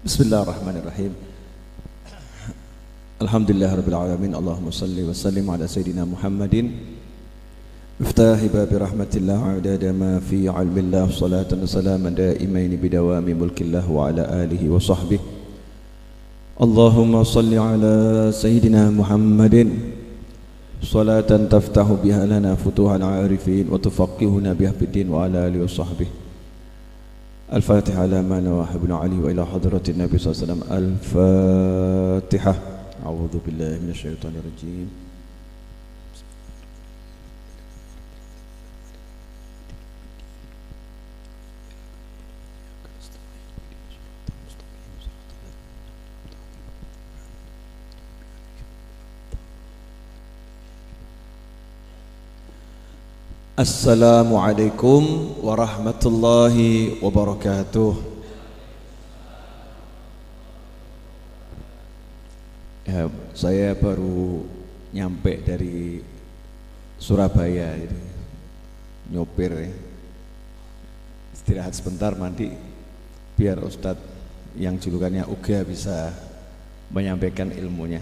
Bismillahirrahmanirrahim. Alhamdulillahirabbil alamin. Allahumma shalli wa sallim ala sayidina Muhammadin miftahi babi rahmatillah adada ma fi ilmillah salatan wa salaman daimain bidawami mulkillah wa ala alihi wa sahbihi. Allahumma shalli ala sayidina Muhammadin salatan taftahu biha lana futuhal arifin wa tufaqihuna biha fiddin wa ala alihi wa sahbihi. الفاتحة على ما نواحب علي وإلى حضرة النبي صلى الله عليه وسلم. الفاتحة. أعوذ بالله من الشيطان الرجيم. Assalamualaikum warahmatullahi wabarakatuh. Ya, saya baru nyampe dari Surabaya, nyopir ya. Istirahat sebentar mandi biar Ustadz yang julukannya Uga bisa menyampaikan ilmunya.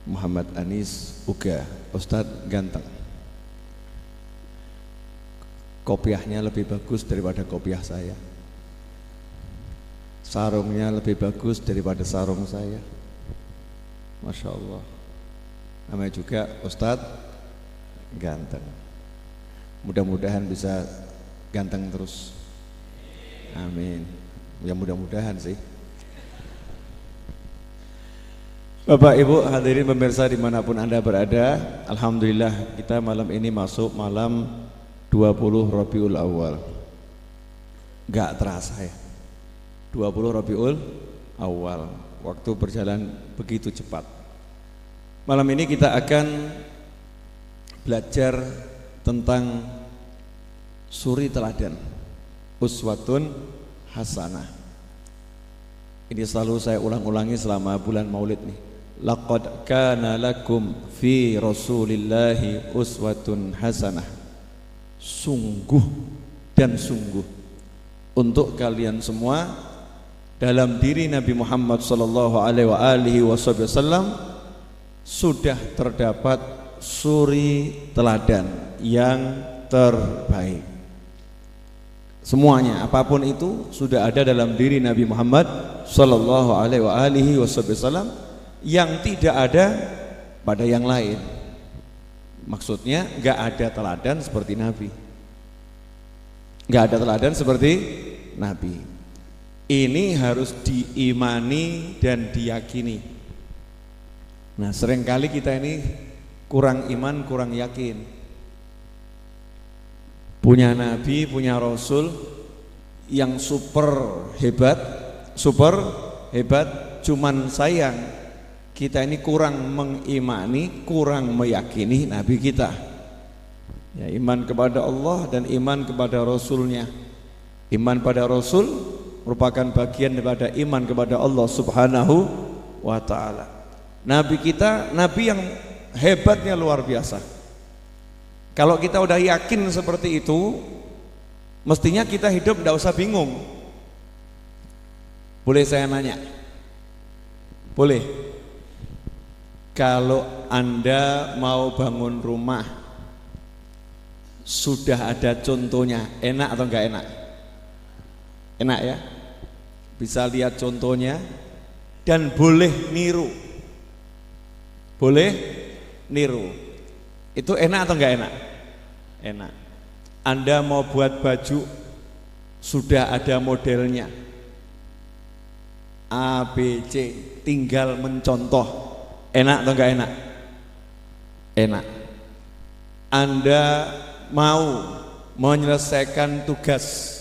Muhammad Anis Uga, Ustadz ganteng. Kopiahnya lebih bagus daripada kopiah saya. Sarungnya lebih bagus daripada sarung saya. Masya Allah. Namanya juga Ustadz ganteng. Mudah-mudahan bisa ganteng terus. Amin. Ya mudah-mudahan sih. Bapak Ibu hadirin pemirsa dimanapun Anda berada, alhamdulillah kita malam ini masuk malam 20 Rabiul Awal. Gak terasa ya, 20 Rabiul Awal. Waktu berjalan begitu cepat. Malam ini kita akan belajar tentang suri teladan, uswatun hasanah. Ini selalu saya ulang-ulangi selama bulan Maulid nih. Laqad kana lakum fi Rasulillahi uswatun hasanah. Sungguh dan sungguh untuk kalian semua dalam diri Nabi Muhammad sallallahu alaihi wasallam sudah terdapat suri teladan yang terbaik. Semuanya apapun itu sudah ada dalam diri Nabi Muhammad sallallahu alaihi wasallam yang tidak ada pada yang lain. Maksudnya gak ada teladan seperti Nabi. Gak ada teladan seperti Nabi. Ini harus diimani dan diyakini. Nah seringkali kita ini kurang iman, kurang yakin. Punya Nabi, punya Rasul yang super hebat, cuman sayang kita ini kurang mengimani, kurang meyakini Nabi kita. Ya, iman kepada Allah dan iman kepada Rasulnya. Iman pada Rasul merupakan bagian daripada iman kepada Allah Subhanahu wa ta'ala. Nabi kita, Nabi yang hebatnya luar biasa. Kalau kita udah yakin seperti itu, mestinya kita hidup tidak usah bingung. Boleh saya nanya? Boleh? Kalau Anda mau bangun rumah, sudah ada contohnya, enak atau enggak enak? Enak ya? Bisa lihat contohnya dan boleh niru. Boleh niru. Itu enak atau enggak enak? Enak. Anda mau buat baju, sudah ada modelnya. A, B, C, tinggal mencontoh. Enak atau enggak enak? Enak. Anda mau menyelesaikan tugas,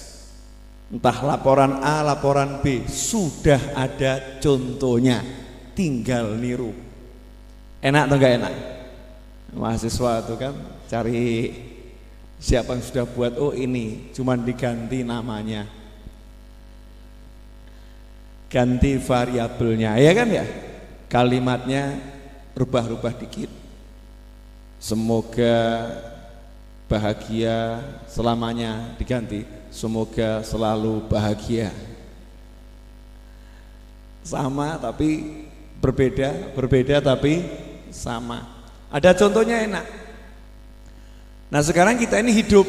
entah laporan A, laporan B, sudah ada contohnya, tinggal niru. Enak atau enggak enak? Mahasiswa itu kan cari siapa yang sudah buat, oh ini, cuman diganti namanya, ganti variabelnya, ya kan ya? Kalimatnya rubah-rubah dikit. Semoga bahagia selamanya diganti semoga selalu bahagia. Sama tapi berbeda, berbeda tapi sama. Ada contohnya enak. Nah sekarang kita ini hidup.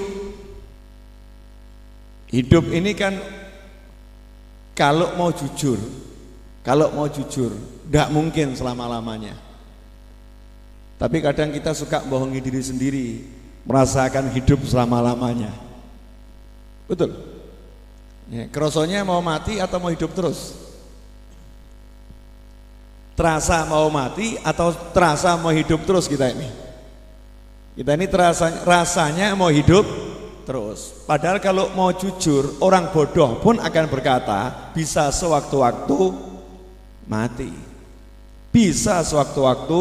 Hidup ini kan kalau mau jujur, tidak mungkin selama-lamanya. Tapi kadang kita suka bohongi diri sendiri, merasakan hidup selama-lamanya. Betul? Ya, kerosonya mau mati atau mau hidup terus? Terasa mau mati atau terasa mau hidup terus kita ini? Kita ini rasanya mau hidup terus. Padahal kalau mau jujur, orang bodoh pun akan berkata bisa sewaktu-waktu mati. Bisa sewaktu-waktu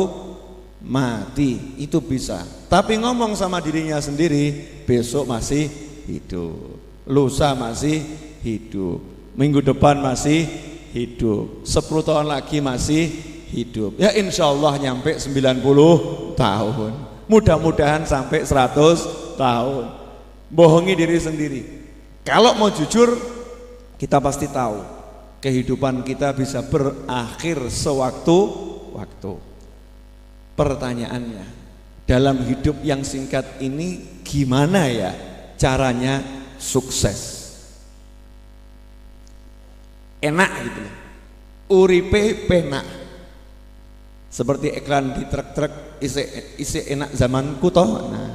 mati, itu bisa. Tapi ngomong sama dirinya sendiri, besok masih hidup, lusa masih hidup, minggu depan masih hidup, 10 tahun lagi masih hidup. Ya insya Allah nyampe 90 tahun, mudah-mudahan sampai 100 tahun. Bohongi diri sendiri. Kalau mau jujur, kita pasti tahu kehidupan kita bisa berakhir sewaktu-waktu. Pertanyaannya, dalam hidup yang singkat ini gimana ya caranya sukses? Enak gitu loh, uripe penak, seperti iklan di truk-truk isi enak zamanku toh. Nah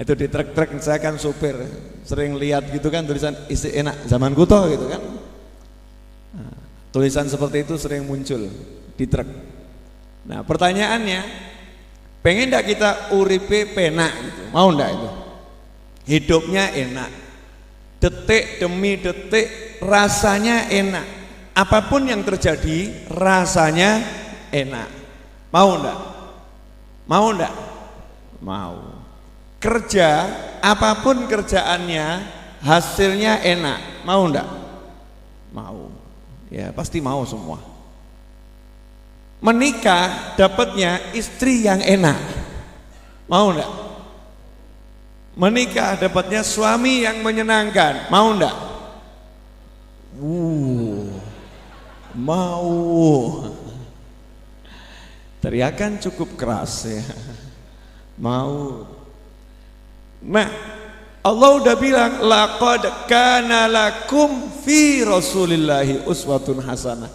itu di truk-truk, saya kan supir, sering lihat gitu kan tulisan isi enak zamanku toh gitu kan. Nah, tulisan seperti itu sering muncul di truk. Nah pertanyaannya, pengen enggak kita uripe penak gitu? Mau enggak itu? Hidupnya enak, detik demi detik rasanya enak, apapun yang terjadi rasanya enak. Mau enggak? Mau enggak? Mau. Kerja, apapun kerjaannya hasilnya enak. Mau enggak? Mau. Ya pasti mau semua. Menikah dapatnya istri yang enak. Mau enggak? Menikah dapatnya suami yang menyenangkan. Mau enggak? Mau. Teriakan cukup keras ya. Mau. Nah, Allah udah bilang laqad kana lakum fi Rasulillahi uswatun hasanah.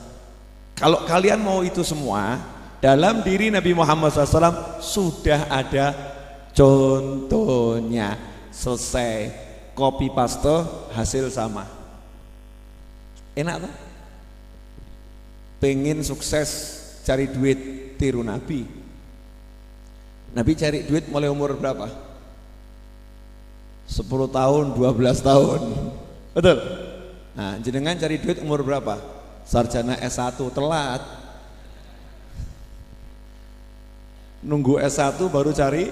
Kalau kalian mau itu semua, dalam diri Nabi Muhammad SAW sudah ada contohnya. Selesai, copy paste, hasil sama. Enak tak? Pengen sukses, cari duit, tiru Nabi. Nabi cari duit mulai umur berapa? 10 tahun, 12 tahun. Betul? Nah, jenengan cari duit umur berapa? Sarjana S1, telat. Nunggu S1 baru cari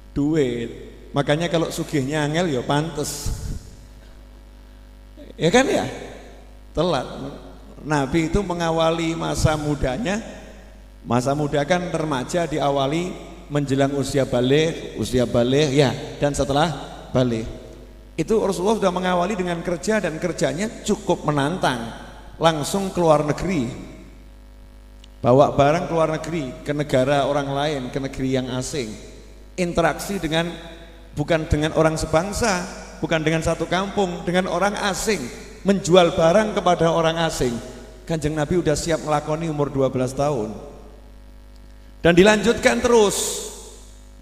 duit. Makanya kalau sugihnya angel ya pantes. Ya kan ya? Telat. Nabi itu mengawali masa mudanya. Masa muda kan remaja diawali menjelang usia balik ya, dan setelah balik. Itu Rasulullah sudah mengawali dengan kerja, dan kerjanya cukup menantang. Langsung ke luar negeri, bawa barang ke luar negeri, ke negara orang lain, ke negeri yang asing. Interaksi dengan, bukan dengan orang sebangsa, bukan dengan satu kampung, dengan orang asing. Menjual barang kepada orang asing. Kanjeng Nabi udah siap melakoni umur 12 tahun. Dan dilanjutkan terus.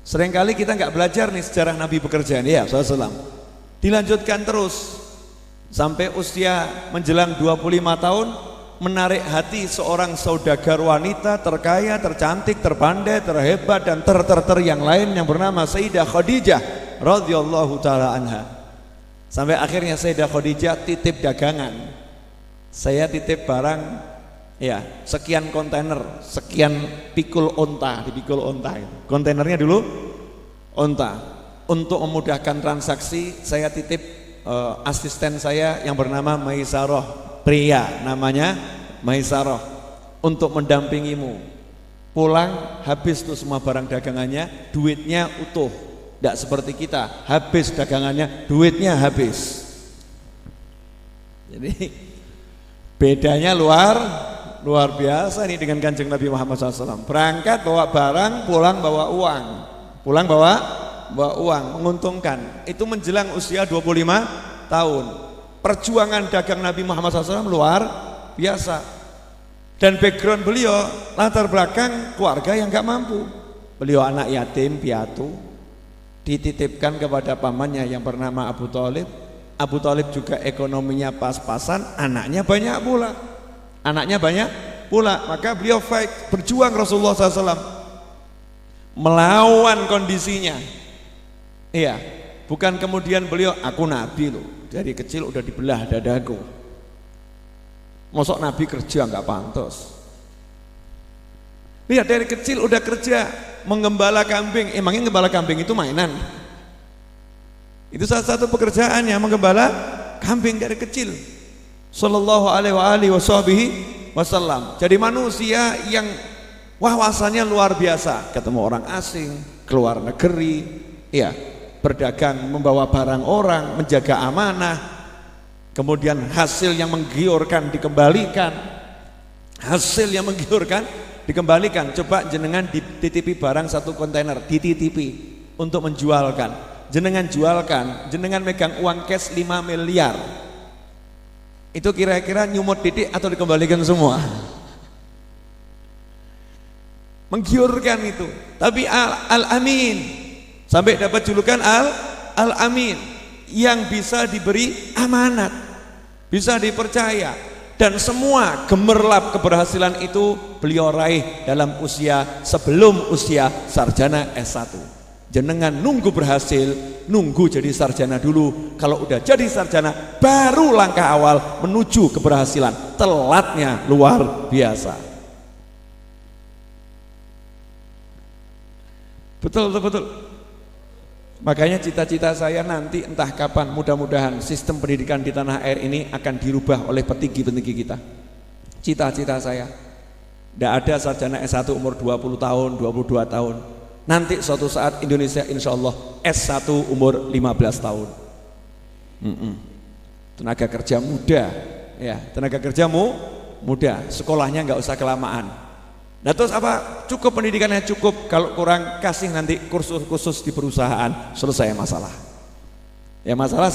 Seringkali kita nggak belajar nih sejarah Nabi bekerja nih ya, SAW. Dilanjutkan terus sampai usia menjelang 25 tahun, menarik hati seorang saudagar wanita terkaya, tercantik, terpandai, terhebat, dan yang lain yang bernama Sayyidah Khadijah radhiyallahu taala anha. Sampai akhirnya Sayyidah Khadijah titip dagangan. Saya titip barang ya, sekian kontainer, sekian pikul onta, dipikul onta gitu. Kontainernya dulu onta. Untuk memudahkan transaksi, saya titip asisten saya yang bernama Maisarah, pria namanya Maisarah, untuk mendampingimu. Pulang habis tuh semua barang dagangannya, duitnya utuh. Tidak seperti kita, habis dagangannya, duitnya habis. Jadi Bedanya luar biasa nih dengan Kanjeng Nabi Muhammad SAW. Berangkat bawa barang, pulang bawa uang. Pulang bawa uang, menguntungkan. Itu menjelang usia 25 tahun. Perjuangan dagang Nabi Muhammad SAW luar biasa. Dan background beliau, latar belakang keluarga yang gak mampu. Beliau anak yatim piatu, dititipkan kepada pamannya yang bernama Abu Thalib. Abu Thalib juga ekonominya pas-pasan, anaknya banyak pula. Maka beliau fight, berjuang Rasulullah SAW melawan kondisinya. Iya, bukan kemudian beliau, aku nabi loh, dari kecil udah dibelah dadaku, mosok nabi kerja nggak pantas. Lihat, dari kecil udah kerja menggembala kambing. Emangnya gembala kambing itu mainan? Itu salah satu pekerjaannya, menggembala kambing dari kecil. Sallallahu alaihi wasallam. Jadi manusia yang wawasannya luar biasa, ketemu orang asing, keluar negeri, ya, berdagang, membawa barang orang, menjaga amanah, kemudian hasil yang menggiurkan dikembalikan. Coba jenengan dititipi barang satu kontainer, dititipi untuk menjualkan. Jenengan jualkan, jenengan megang uang cash 5 miliar. Itu kira-kira nyumut titik atau dikembalikan semua? Menggiurkan itu. Tapi Al-Amin, sampai dapat julukan Al-Amin, yang bisa diberi amanat, bisa dipercaya. Dan semua gemerlap keberhasilan itu beliau raih dalam sebelum usia sarjana S1. Jenengan nunggu berhasil, nunggu jadi sarjana dulu. Kalau udah jadi sarjana, baru langkah awal menuju keberhasilan. Telatnya luar biasa. Betul. Makanya cita-cita saya nanti entah kapan, mudah-mudahan sistem pendidikan di tanah air ini akan dirubah oleh petinggi-petinggi kita. Cita-cita saya, tidak ada sarjana S1 umur 20 tahun, 22 tahun. Nanti suatu saat Indonesia insya Allah S1 umur 15 tahun. Tenaga kerja muda, ya, tenaga kerjamu muda, sekolahnya nggak usah kelamaan. Nah terus apa? Cukup pendidikannya cukup, kalau kurang kasih nanti kursus khusus di perusahaan, selesai masalah. Ya masalah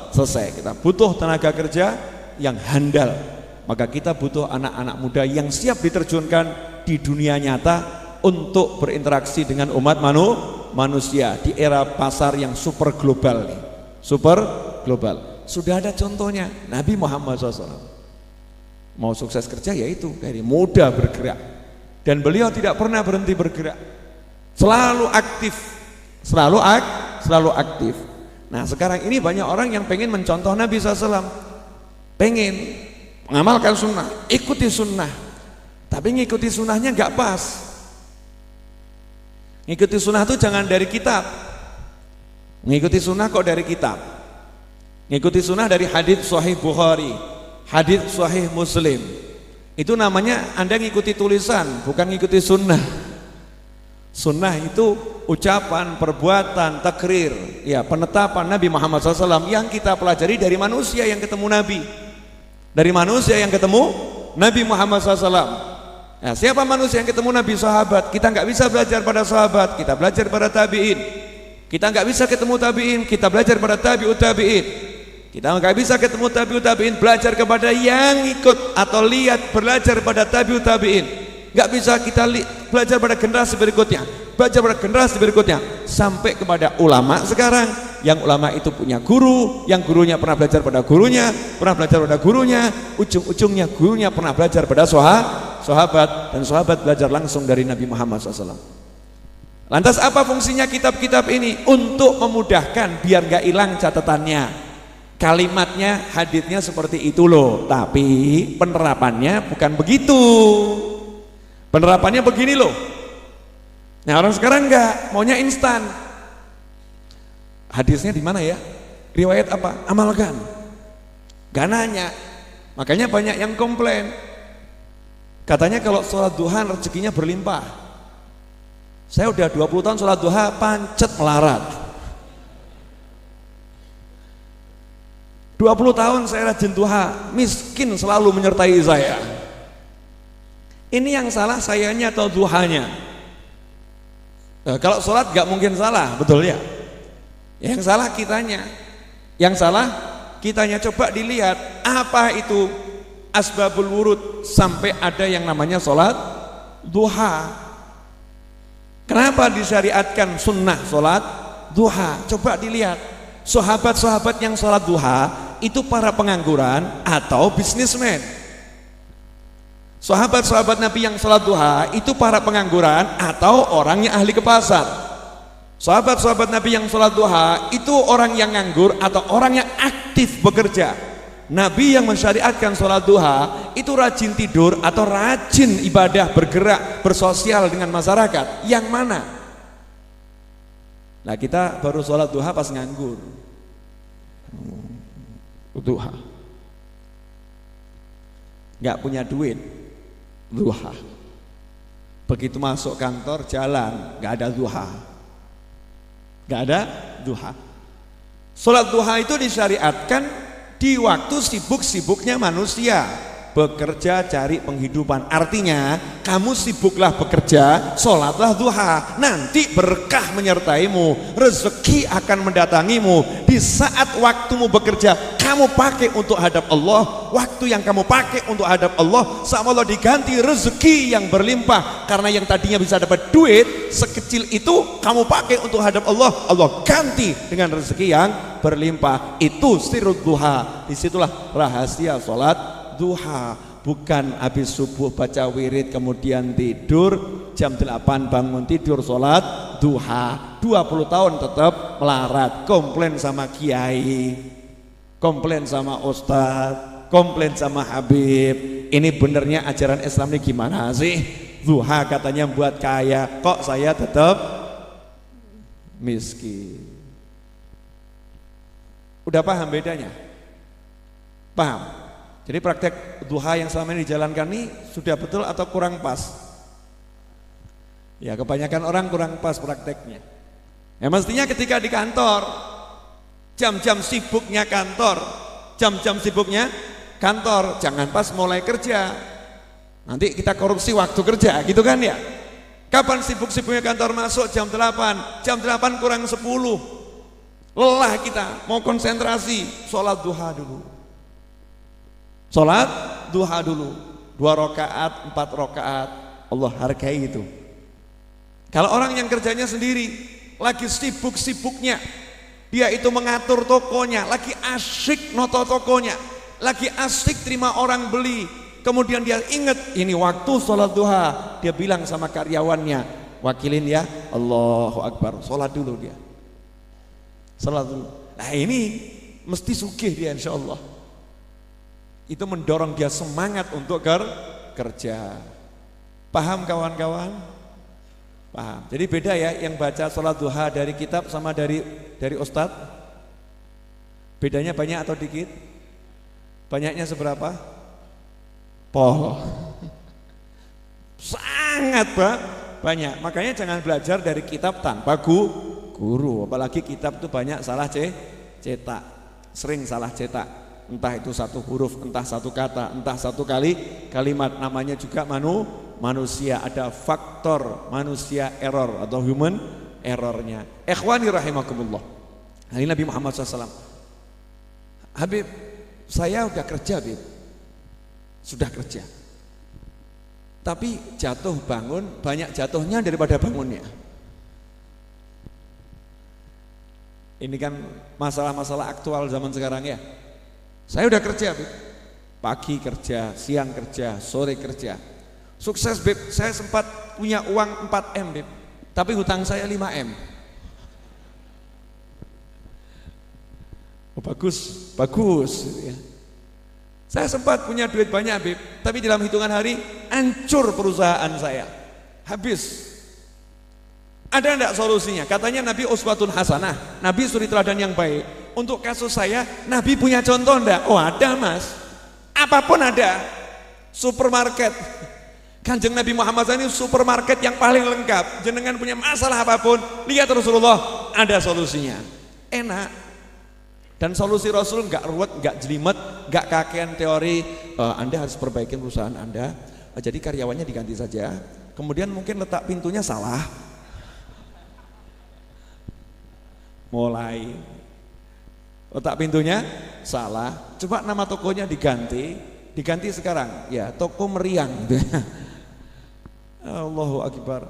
selesai. Kita butuh tenaga kerja yang handal, maka kita butuh anak-anak muda yang siap diterjunkan di dunia nyata untuk berinteraksi dengan umat manusia di era pasar yang super global. Sudah ada contohnya, Nabi Muhammad SAW mau sukses kerja yaitu dari muda bergerak, dan beliau tidak pernah berhenti bergerak, selalu aktif. Nah sekarang ini banyak orang yang pengen mencontoh Nabi SAW, pengen mengamalkan sunnah, ikuti sunnah, tapi ngikuti sunnahnya nggak pas. Ngikuti sunnah itu jangan dari kitab. Ngikuti sunnah kok dari kitab? Ngikuti sunnah dari hadits Sahih Bukhari, hadits Sahih Muslim. Itu namanya Anda ngikuti tulisan, bukan ngikuti sunnah. Sunnah itu ucapan, perbuatan, takrir, ya, penetapan Nabi Muhammad SAW yang kita pelajari dari manusia yang ketemu Nabi. Dari manusia yang ketemu Nabi Muhammad SAW. Nah, siapa manusia yang ketemu Nabi? Sahabat. Kita nggak bisa belajar pada sahabat, kita belajar pada tabi'in. Kita nggak bisa ketemu tabi'in, kita belajar pada tabi'ut tabi'in. Kita nggak bisa ketemu tabi'ut tabi'in, belajar kepada yang ikut atau lihat, belajar pada tabi'ut tabi'in. Nggak bisa kita belajar pada generasi berikutnya, sampai kepada ulama sekarang. Yang ulama itu punya guru, yang gurunya pernah belajar pada gurunya, ujung-ujungnya gurunya pernah belajar pada sahabat, dan sahabat belajar langsung dari Nabi Muhammad SAW. Lantas apa fungsinya kitab-kitab ini? Untuk memudahkan biar gak hilang catatannya, kalimatnya, haditsnya seperti itu loh, tapi penerapannya bukan begitu. Penerapannya begini loh. Nah orang sekarang enggak, maunya instan. Hadisnya di mana ya? Riwayat apa? Amalkan. Gak nanya. Makanya banyak yang komplain. Katanya kalau sholat duha rezekinya berlimpah. Saya udah 20 tahun sholat duha, pancet melarat. 20 tahun saya rajin duha, miskin selalu menyertai saya. Ini yang salah sayanya atau duhanya? Kalau sholat gak mungkin salah, betul ya? Yang salah kitanya. Yang salah kitanya. Coba dilihat apa itu asbabul wurud sampai ada yang namanya sholat duha. Kenapa disyariatkan sunnah sholat duha? Coba dilihat sahabat-sahabat yang sholat duha itu para pengangguran atau bisnismen. Sahabat-sahabat Nabi yang sholat duha itu para pengangguran atau orang yang ahli ke pasar. Sahabat-sahabat Nabi yang sholat duha itu orang yang nganggur atau orang yang aktif bekerja. Nabi yang mensyariatkan sholat duha itu rajin tidur atau rajin ibadah, bergerak, bersosial dengan masyarakat. Yang mana? Nah, kita baru sholat duha pas nganggur. Duha nggak punya duit, duha. Begitu masuk kantor jalan nggak ada duha, nggak ada duha. Sholat duha itu disyariatkan di waktu sibuk-sibuknya manusia bekerja cari penghidupan. Artinya kamu sibuklah bekerja, sholatlah duha. Nanti berkah menyertaimu, rezeki akan mendatangimu. Di saat waktumu bekerja kamu pakai untuk hadap Allah, waktu yang kamu pakai untuk hadap Allah sama Allah diganti rezeki yang berlimpah. Karena yang tadinya bisa dapat duit sekecil itu kamu pakai untuk hadap Allah, Allah ganti dengan rezeki yang berlimpah. Itu sirrud duha. Disitulah rahasia sholat duha. Bukan habis subuh baca wirid kemudian tidur, jam 8 bangun tidur sholat duha, 20 tahun tetap melarat, komplain sama kiai, komplain sama ustadz, komplain sama habib. Ini benernya ajaran Islam ini gimana sih? Duha katanya buat kaya, kok saya tetap miskin. Udah paham bedanya? Paham? Jadi praktek duha yang selama ini dijalankan ini sudah betul atau kurang pas? Ya, kebanyakan orang kurang pas prakteknya. Ya mestinya ketika di kantor, jam-jam sibuknya kantor, jam-jam sibuknya kantor, jangan pas mulai kerja. Nanti kita korupsi waktu kerja, gitu kan ya? Kapan sibuk-sibuknya kantor masuk jam 8, jam 8 kurang 10. Lelah kita, mau konsentrasi, sholat duha dulu. Sholat duha dulu 2 rakaat, 4 rakaat, Allah hargai itu. Kalau orang yang kerjanya sendiri, lagi sibuk-sibuknya, dia itu mengatur tokonya, lagi asyik noto tokonya, lagi asyik terima orang beli, kemudian dia ingat ini waktu sholat duha, dia bilang sama karyawannya, wakilin ya, Allahu Akbar, sholat dulu dia, sholat dulu. Nah ini mesti sugih dia insya Allah. Itu mendorong dia semangat untuk kerja. Paham kawan-kawan? Paham. Jadi beda ya yang baca sholat duha dari kitab sama dari ustadz. Bedanya banyak atau dikit? Banyaknya seberapa? Pol. Sangat banyak. Makanya jangan belajar dari kitab tanpa guru. Apalagi kitab itu banyak salah cetak. Sering salah cetak. Entah itu satu huruf, entah satu kata, entah satu kalimat. Namanya juga manusia, ada faktor manusia error atau human errornya. Ikhwani rahimakumullah. Hari Nabi Muhammad SAW, Habib, saya udah kerja Habib, sudah kerja, tapi jatuh bangun, banyak jatuhnya daripada bangunnya. Ini kan masalah-masalah aktual zaman sekarang ya. Saya udah kerja, Beb. Pagi kerja, siang kerja, sore kerja. Sukses, Beb. Saya sempat punya uang 4M, Beb. Tapi hutang saya 5M. Oh, bagus ya. Saya sempat punya duit banyak, Beb. Tapi dalam hitungan hari hancur perusahaan saya. Habis. Ada enggak solusinya? Katanya Nabi uswatun hasanah, Nabi suri teladan yang baik. Untuk kasus saya, Nabi punya contoh enggak? Oh ada Mas, apapun ada. Supermarket, Kanjeng Nabi Muhammad ini supermarket yang paling lengkap. Jenengan punya masalah apapun, lihat Rasulullah, ada solusinya. Enak. Dan solusi Rasul nggak ruwet, nggak jelimet, nggak kakean teori. Anda harus perbaikin perusahaan Anda, jadi karyawannya diganti saja. Kemudian mungkin letak pintunya salah. Mulai letak pintunya salah. Coba nama tokonya diganti sekarang. Ya, toko meriang. Allahu Akbar.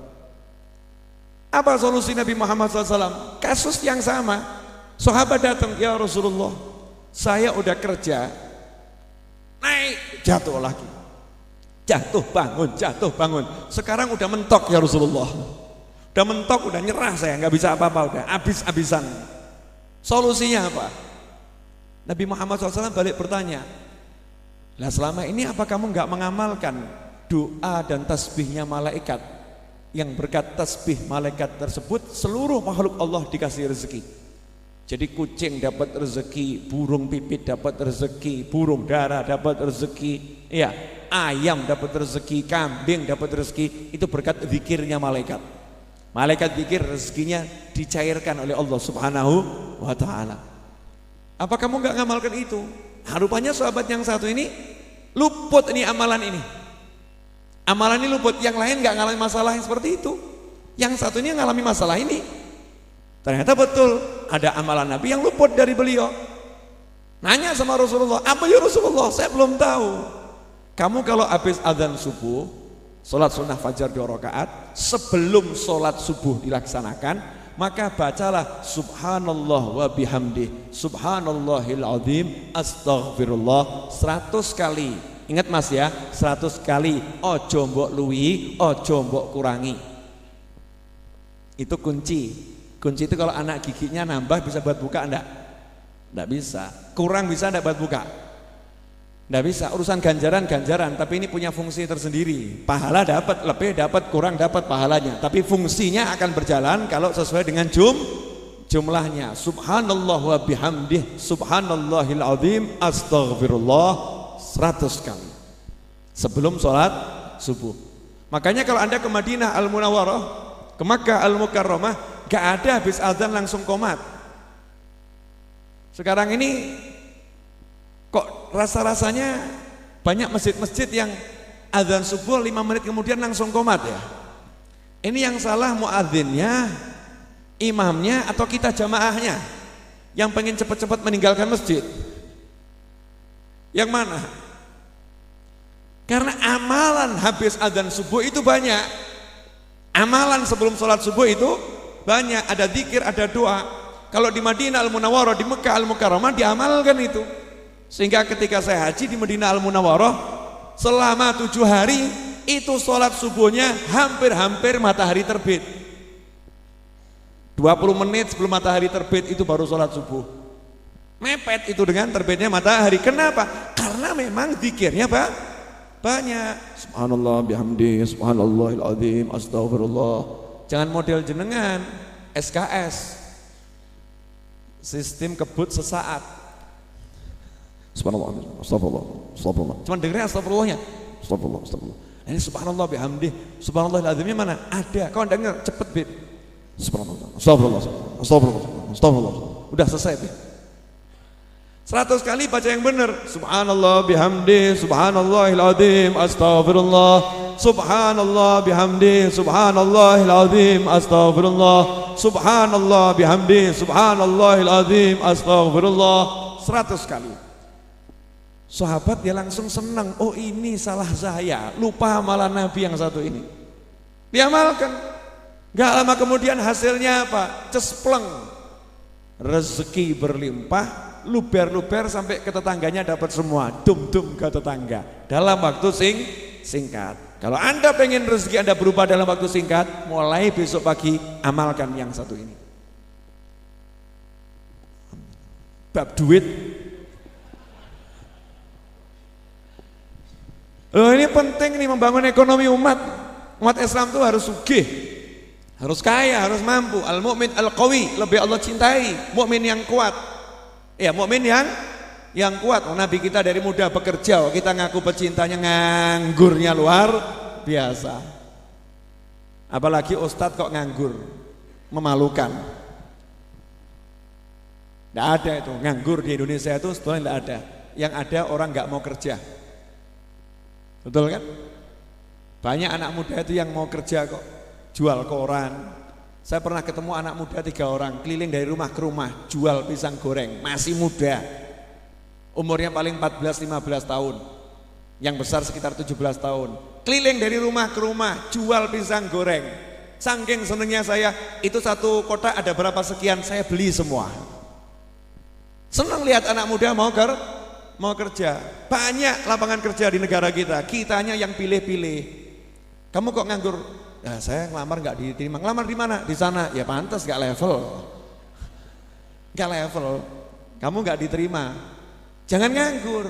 Apa solusi Nabi Muhammad SAW? Kasus yang sama. Sahabat datang, ya Rasulullah, saya udah kerja, naik, jatuh lagi, jatuh bangun. Sekarang udah mentok ya Rasulullah, udah mentok, udah nyerah saya, nggak bisa apa-apa, udah habis-habisan. Solusinya apa? Nabi Muhammad SAW balik bertanya, lah selama ini apa kamu nggak mengamalkan doa dan tasbihnya malaikat, yang berkat tasbih malaikat tersebut seluruh makhluk Allah dikasih rezeki. Jadi kucing dapat rezeki, burung pipit dapat rezeki, burung dara dapat rezeki, ya, ayam dapat rezeki, kambing dapat rezeki, itu berkat zikirnya malaikat. Malaikat zikir rezekinya dicairkan oleh Allah Subhanahu wa taala. Apa kamu nggak ngamalkan itu? Nah, rupanya sahabat yang satu ini luput ini amalan ini. Amalan ini luput, yang lain nggak ngalami masalah yang seperti itu. Yang satu ini yang ngalami masalah ini. Ternyata betul ada amalan Nabi yang luput dari beliau. Nanya sama Rasulullah, apa ya Rasulullah? Saya belum tahu. Kamu kalau habis azan subuh, sholat sunnah fajar 2 rakaat, sebelum sholat subuh dilaksanakan, maka bacalah subhanallah wa bihamdih, subhanallahil azim, astaghfirullah 100 kali. Ingat Mas ya, 100 kali. Ojo mbok luwi, ojo mbok kurangi. Itu kunci. Kunci itu kalau anak giginya nambah bisa buat buka enggak? Enggak bisa. Kurang bisa enggak buat buka? Enggak bisa. Urusan ganjaran, tapi ini punya fungsi tersendiri. Pahala dapat, lebih dapat, kurang dapat pahalanya. Tapi fungsinya akan berjalan kalau sesuai dengan jumlahnya. Subhanallah wa bihamdih, subhanallahil azim, astaghfirullah 100 kali. Sebelum sholat subuh. Makanya kalau Anda ke Madinah Al-Munawwarah, ke Makkah Al-Mukarramah, gak ada habis azan langsung komat. Sekarang ini kok rasa-rasanya banyak masjid-masjid yang azan subuh 5 menit kemudian langsung komat ya. Ini yang salah muadzinnya, imamnya, atau kita jamaahnya yang pengen cepat-cepat meninggalkan masjid? Yang mana? Karena amalan habis azan subuh itu banyak. Amalan sebelum sholat subuh itu banyak, ada zikir, ada doa. Kalau di Madinah Al-Munawwarah, di Mekah Al-Mukarramah diamalkan itu. Sehingga ketika saya haji di Madinah Al-Munawwarah, selama 7 hari itu sholat subuhnya hampir-hampir matahari terbit. 20 menit sebelum matahari terbit itu baru sholat subuh. Mepet itu dengan terbitnya matahari. Kenapa? Karena memang zikirnya banyak. Subhanallah bihamdi, subhanallahil azim, astaghfirullah. Jangan model jenengan SKS, sistem kebut sesaat. Subhanallah, astagfirullah. Cuman dengerin astagfirullahnya. Astagfirullah. Ini subhanallah bihamdi, subhanallahil azimnya mana? Ada. Kau denger cepet bib. Subhanallah, astagfirullah. Udah selesai bib. 100 kali baca yang benar. Subhanallah bihamdi, subhanallahil azim, astaghfirullah. Subhanallah bihamdi, subhanallahil azim, astaghfirullah. Subhanallah bihamdi, subhanallahil azim, astaghfirullah 100 kali. Sahabat dia langsung senang. Oh ini salah saya, lupa amalan Nabi yang satu ini. Diamalkan. Gak lama kemudian hasilnya apa? Cespleng. Rezeki berlimpah, luber-luber sampai ke tetangganya dapat semua, dum-dum ke tetangga dalam waktu singkat. Kalau Anda pengen rezeki Anda berubah dalam waktu singkat, mulai besok pagi amalkan yang satu ini. Bab duit. Loh, ini penting nih membangun ekonomi umat. Umat Islam itu harus sugih, harus kaya, harus mampu. Al-mu'min al-qawi, lebih Allah cintai. Mukmin yang kuat. Ya, mukmin yang kuat. Nabi kita dari muda bekerja, kita ngaku pecintanya, nganggurnya luar biasa. Apalagi ustadz kok nganggur, memalukan. Tidak ada itu, nganggur di Indonesia itu sebetulnya tidak ada. Yang ada orang nggak mau kerja. Betul kan? Banyak anak muda itu yang mau kerja kok, jual koran. Saya pernah ketemu anak muda 3 orang, keliling dari rumah ke rumah, jual pisang goreng, masih muda. Umurnya paling 14-15 tahun. Yang besar sekitar 17 tahun. Keliling dari rumah ke rumah, jual pisang goreng. Saking senengnya saya, itu satu kotak ada berapa sekian, saya beli semua. Senang lihat anak muda mau kerja. Banyak lapangan kerja di negara kita, kitanya yang pilih-pilih. Kamu kok nganggur? Ya saya ngelamar nggak diterima. Ngelamar di mana? Di sana. Ya pantas nggak level. Nggak level. Kamu nggak diterima. Jangan nganggur.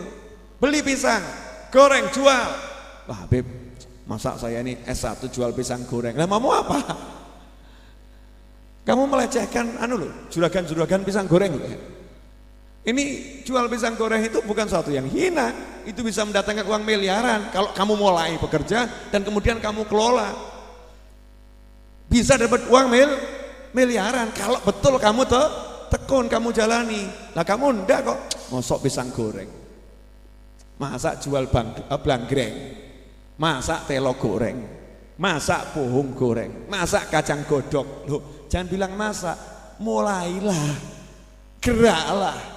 Beli pisang, goreng, jual. Wah Habib, masa saya ini S1 jual pisang goreng. Lah mau apa? Kamu melecehkan juragan-juragan pisang goreng loh ya. Ini jual pisang goreng itu bukan sesuatu yang hina, itu bisa mendatangkan uang miliaran kalau kamu mulai bekerja dan kemudian kamu kelola. Bisa dapat uang miliaran kalau betul kamu tekun, kamu jalani. Lah kamu ndak kok mosok pisang goreng. Masak jual blanggreng. Masak telo goreng. Masak pohong goreng. Masak kacang godok. Loh, jangan bilang masak, mulailah. Geraklah.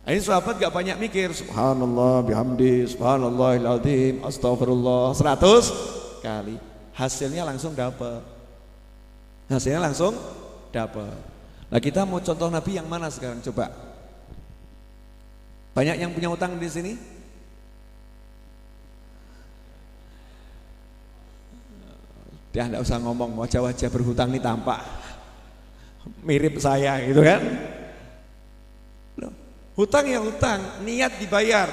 Ini sahabat gak banyak mikir, subhanallah bihamdi, subhanallahil azim, astagfirullah 100 kali. Hasilnya langsung dapat. Nah kita mau contoh Nabi yang mana sekarang coba? Banyak yang punya utang di sini? Dia enggak usah ngomong, wajah-wajah berhutang ini tampak mirip saya gitu kan? Hutang ya hutang, niat dibayar,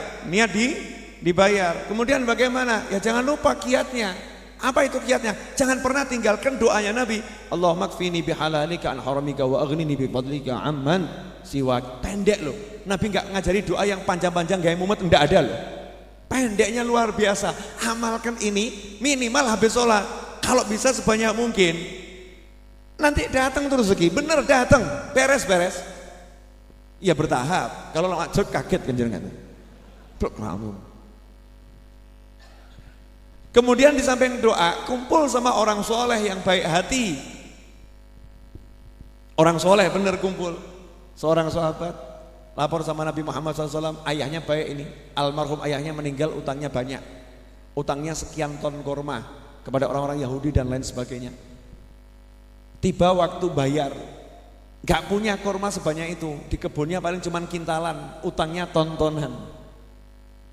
dibayar. Kemudian bagaimana? Ya jangan lupa kiatnya. Apa itu kiatnya? Jangan pernah tinggalkan doanya Nabi. Allahumma kfini bihalalika an haramika wa aghnini bi fadlika amman siwak. Pendek loh. Nabi enggak ngajari doa yang panjang-panjang gaya mumet, enggak ada loh. Pendeknya luar biasa. Amalkan ini minimal habis sholat. Kalau bisa sebanyak mungkin. Nanti datang terus rezeki, bener datang, beres-beres. Ya bertahap. Kalau ngajak kaget kan jenengan. Kemudian di samping doa, kumpul sama orang soleh yang baik hati. Orang soleh bener kumpul. Seorang sahabat lapor sama Nabi Muhammad SAW, ayahnya baik ini, almarhum ayahnya meninggal, utangnya banyak. Utangnya sekian ton kurma kepada orang-orang Yahudi dan lain sebagainya. Tiba waktu bayar, gak punya kurma sebanyak itu, di kebunnya paling cuma kintalan, utangnya ton-tonan.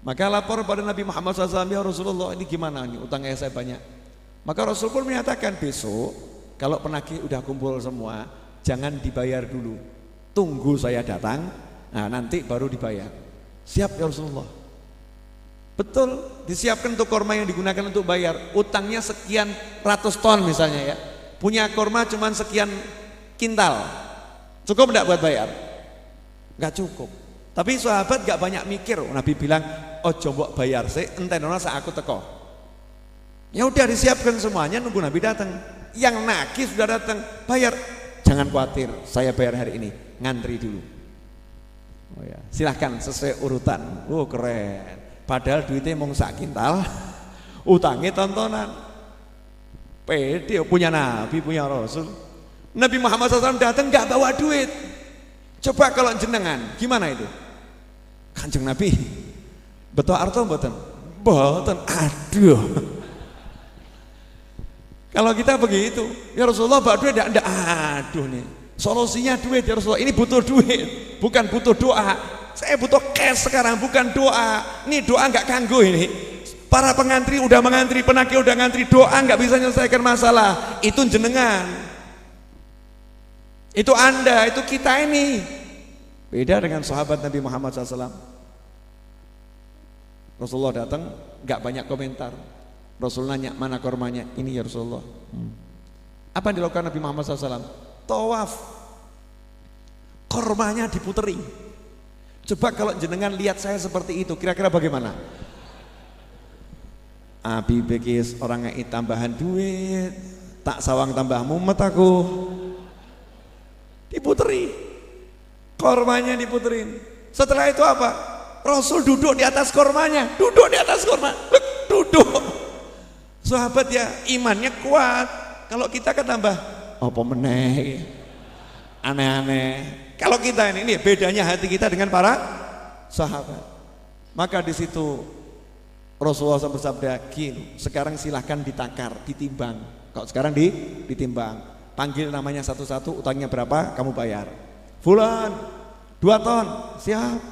Maka lapor pada Nabi Muhammad SAW, ya Rasulullah ini gimana nih, utangnya saya banyak. Maka Rasul pun menyatakan, besok kalau penagih udah kumpul semua, jangan dibayar dulu, tunggu saya datang, nah nanti baru dibayar. Siap ya Rasulullah. Betul, disiapkan untuk kurma yang digunakan untuk bayar. Utangnya sekian ratus ton misalnya ya, punya kurma cuma sekian kintal. Cukup enggak buat bayar? Enggak cukup. Tapi sahabat enggak banyak mikir. Nabi bilang, ojo mbok bayar sih, entenono sak aku teko. Ya udah disiapkan semuanya, nunggu Nabi datang. Yang nagih sudah datang, bayar. Jangan khawatir, saya bayar hari ini. Ngantri dulu. Oh ya, silahkan sesuai urutan. Oh keren. Padahal duitnya mau sak kintal, utangnya tontonan. Pede punya Nabi, punya Rasul. Nabi Muhammad SAW datang nggak bawa duit. Coba kalau jenengan, gimana itu? Kanjeng Nabi, betul arto mboten? Mboten, aduh. Kalau kita begitu, ya Rasulullah bawa duit enggak, aduh nih. Solusinya duit ya Rasulullah, ini butuh duit, bukan butuh doa. Saya butuh cash sekarang, bukan doa. Ini doa nggak kanggo ini. Para pengantri udah mengantri, penagih udah ngantri, doa nggak bisa menyelesaikan masalah. Itu jenengan. Itu Anda, itu kita ini. Beda dengan sahabat Nabi Muhammad SAW. Rasulullah datang, gak banyak komentar. Rasul nanya, mana kormanya? Ini ya Rasulullah. Apa yang dilakukan Nabi Muhammad SAW? Tawaf. Kormanya diputeri. Coba kalau jenengan lihat saya seperti itu, kira-kira bagaimana? Abi bekis orang ngei tambahan duit, tak sawang tambah mumet aku. Diputeri, Kormanya diputerin. Setelah itu apa? Rasul duduk di atas kormanya. Duduk di atas korma. Duduk. Sahabat ya imannya kuat. Kalau kita kan tambah apa meneh. Aneh-aneh. Kalau kita ini bedanya hati kita dengan para sahabat. Maka di situ Rasulullah SAW bersabda, "Gini, sekarang silahkan ditakar, ditimbang." Kalau sekarang ditimbang, panggil namanya satu-satu, utangnya berapa, kamu bayar. Fulan, 2 ton, siap.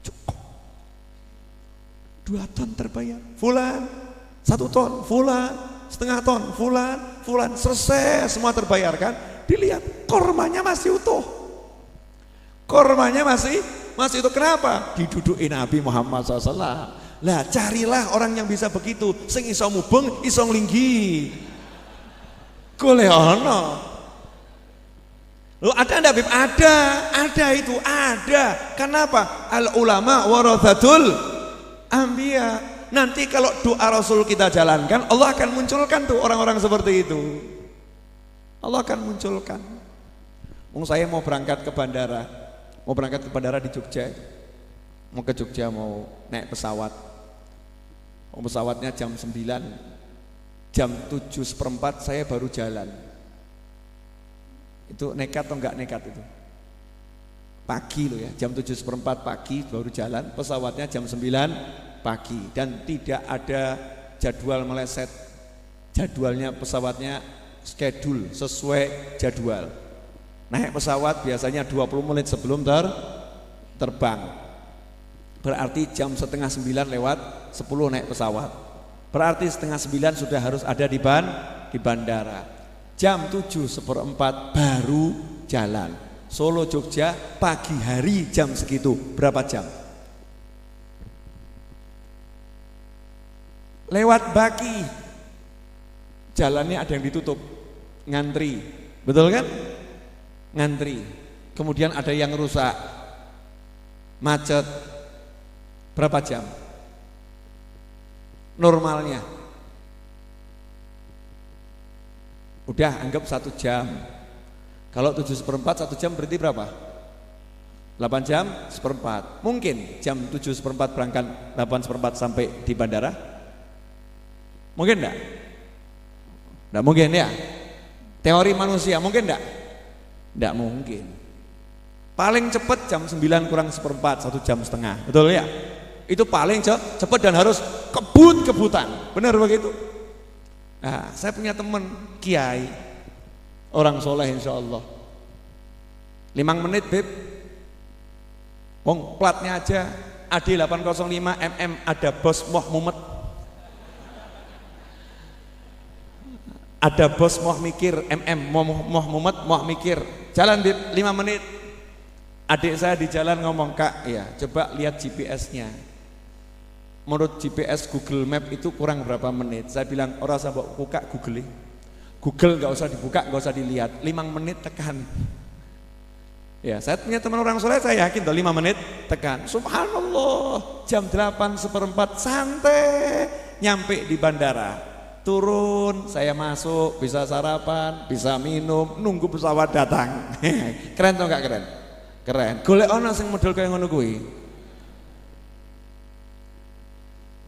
Cukup. 2 ton terbayar. Fulan, 1 ton, fulan, setengah ton, fulan, selesai semua terbayar kan? Dilihat kormanya masih utuh. Kormanya masih utuh. Kenapa? Diduduki Nabi Muhammad SAW. Lah carilah orang yang bisa begitu, sing iso mubeng, iso nglinggi. Golek ono. Loh ada enggak Bib? Ada itu, ada. Kenapa? Al ulama warathatul anbiya. Nanti kalau doa Rasul kita jalankan, Allah akan munculkan tuh orang-orang seperti itu. Allah akan munculkan. Saya mau berangkat ke bandara. Mau berangkat ke bandara di Jogja. Mau ke Jogja, mau naik pesawat. Pesawatnya jam 9. Jam 7:15 saya baru jalan. Itu nekat atau enggak nekat itu? Pagi loh ya, jam 7:15 pagi baru jalan, pesawatnya jam 9 pagi dan tidak ada jadwal meleset. Jadwalnya pesawatnya schedule sesuai jadwal. Naik pesawat biasanya 20 menit sebelum terbang. Berarti jam 8:30 lewat 10 naik pesawat. Berarti 8:30 sudah harus ada di bandara. Jam 7:15 baru jalan. Solo Jogja pagi hari jam segitu. Berapa jam? Lewat Baki. Jalannya ada yang ditutup. Ngantri. Betul kan? Ngantri. Kemudian ada yang rusak. Macet. Berapa jam? Normalnya udah anggap 1 jam. Kalau 7:15 1 jam berarti berapa? 8 jam 1/4. Mungkin jam 7:15 berangkat 8:15 sampai di bandara? Mungkin enggak? Enggak mungkin ya. Teori manusia mungkin enggak? Enggak mungkin. Paling cepat jam 9 kurang 1/4, 1 jam setengah. Betul ya? Itu paling cepat dan harus kebut-kebutan. Benar begitu? Nah, saya punya teman kiai, orang soleh insya Allah. 5 menit Beb. Platnya aja AD 805 MM ada bos Moh Mumet. Ada bos Moh mikir MM Moh Mumet Moh mikir. Jalan Beb 5 menit. Adik saya di jalan ngomong, "Kak, ya coba lihat GPS-nya. Menurut GPS Google Map itu kurang berapa menit?" Saya bilang, "Ora usah mbok buka Google. Google enggak usah dibuka, enggak usah dilihat. 5 menit tekan." Ya, saya punya teman orang soleh, saya yakin 5 menit tekan. Subhanallah, jam 8:15 santai nyampe di bandara. Turun, saya masuk, bisa sarapan, bisa minum, nunggu pesawat datang. Keren atau enggak keren? Keren. Golek ono sing model kaya ngono kuwi.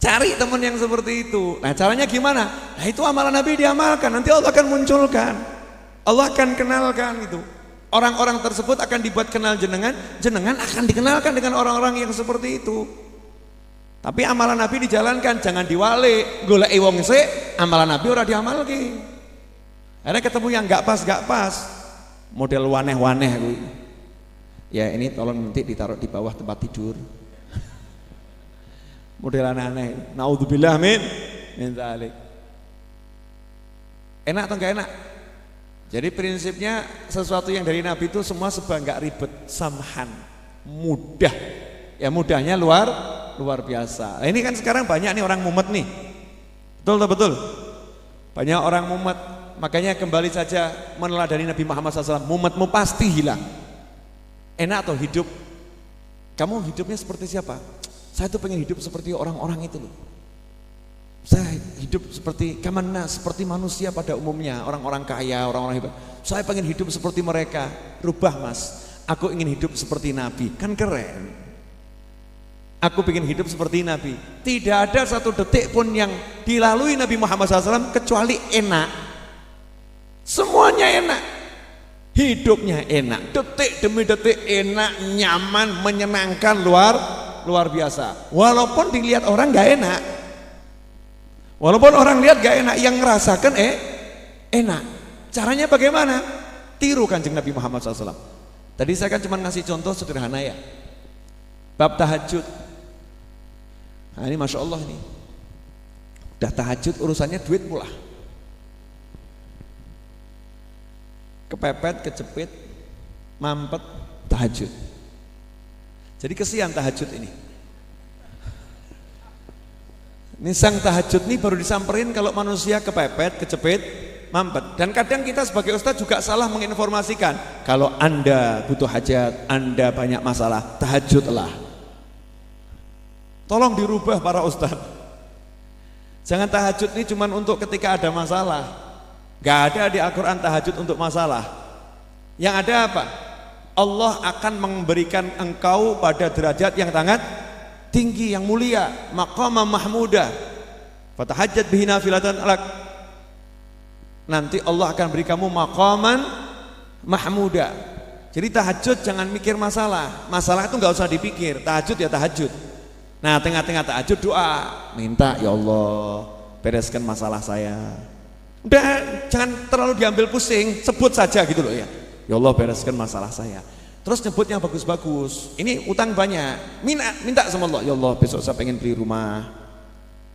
Cari teman yang seperti itu. Nah caranya gimana? Nah itu amalan Nabi diamalkan. Nanti Allah akan munculkan. Allah akan kenalkan itu. Orang-orang tersebut akan dibuat kenal jenengan. Jenengan akan dikenalkan dengan orang-orang yang seperti itu. Tapi amalan Nabi dijalankan. Jangan diwale. Goleki wong sik, amalan Nabi ora diamalke. Akhirnya ketemu yang gak pas. Model waneh-waneh kuwi. Ya ini tolong nanti ditaruh di bawah tempat tidur. Model aneh-aneh. Naudzubillah min dzalik. Enak atau enggak enak? Jadi prinsipnya sesuatu yang dari Nabi itu semua serba enggak ribet, samhan, mudah. Ya mudahnya luar biasa. Nah, ini kan sekarang banyak nih orang mumet nih. Betul. Banyak orang mumet. Makanya kembali saja meneladani Nabi Muhammad SAW. Mumetmu pasti hilang. Enak atau hidup? Kamu hidupnya seperti siapa? Saya tuh pengen hidup seperti orang-orang itu loh. Saya hidup seperti kamana, seperti manusia pada umumnya, orang-orang kaya, orang-orang hebat. Saya pengen hidup seperti mereka. Rubah mas, aku ingin hidup seperti Nabi. Kan keren. Aku ingin hidup seperti Nabi. Tidak ada satu detik pun yang dilalui Nabi Muhammad SAW kecuali enak. Semuanya enak. Hidupnya enak, detik demi detik enak, nyaman, menyenangkan, luar biasa. Walaupun dilihat orang gak enak, walaupun orang lihat gak enak, yang ngerasakan enak. Caranya bagaimana? Tiru Kanjeng Nabi Muhammad SAW. Tadi saya kan cuma ngasih contoh sederhana ya, bab tahajud. Nah ini Masya Allah nih, udah tahajud urusannya duit pula, kepepet, kecepit, mampet, tahajud. Jadi kesian tahajud ini. Ini sang tahajud ini baru disamperin kalau manusia kepepet, kecepit, mampet. Dan kadang kita sebagai ustadz juga salah menginformasikan, kalau Anda butuh hajat, Anda banyak masalah, tahajudlah. Tolong dirubah para ustadz. Jangan tahajud ini cuma untuk ketika ada masalah. Gak ada di Al-Quran tahajud untuk masalah. Yang ada apa? Allah akan memberikan engkau pada derajat yang sangat tinggi, yang mulia, maqamah mahmudah. Fatahajjat bihi nafilatan lak. Nanti Allah akan beri kamu maqaman mahmudah. Jadi tahajud jangan mikir masalah. Masalah itu nggak usah dipikir. Tahajud ya tahajud. Nah tengah-tengah tahajud doa, minta ya Allah bereskan masalah saya. Udah jangan terlalu diambil pusing, sebut saja gitu loh ya. Ya Allah bereskan masalah saya. Terus nyebutnya bagus-bagus. Ini utang banyak, minta sama Allah. Ya Allah besok saya pengen beli rumah,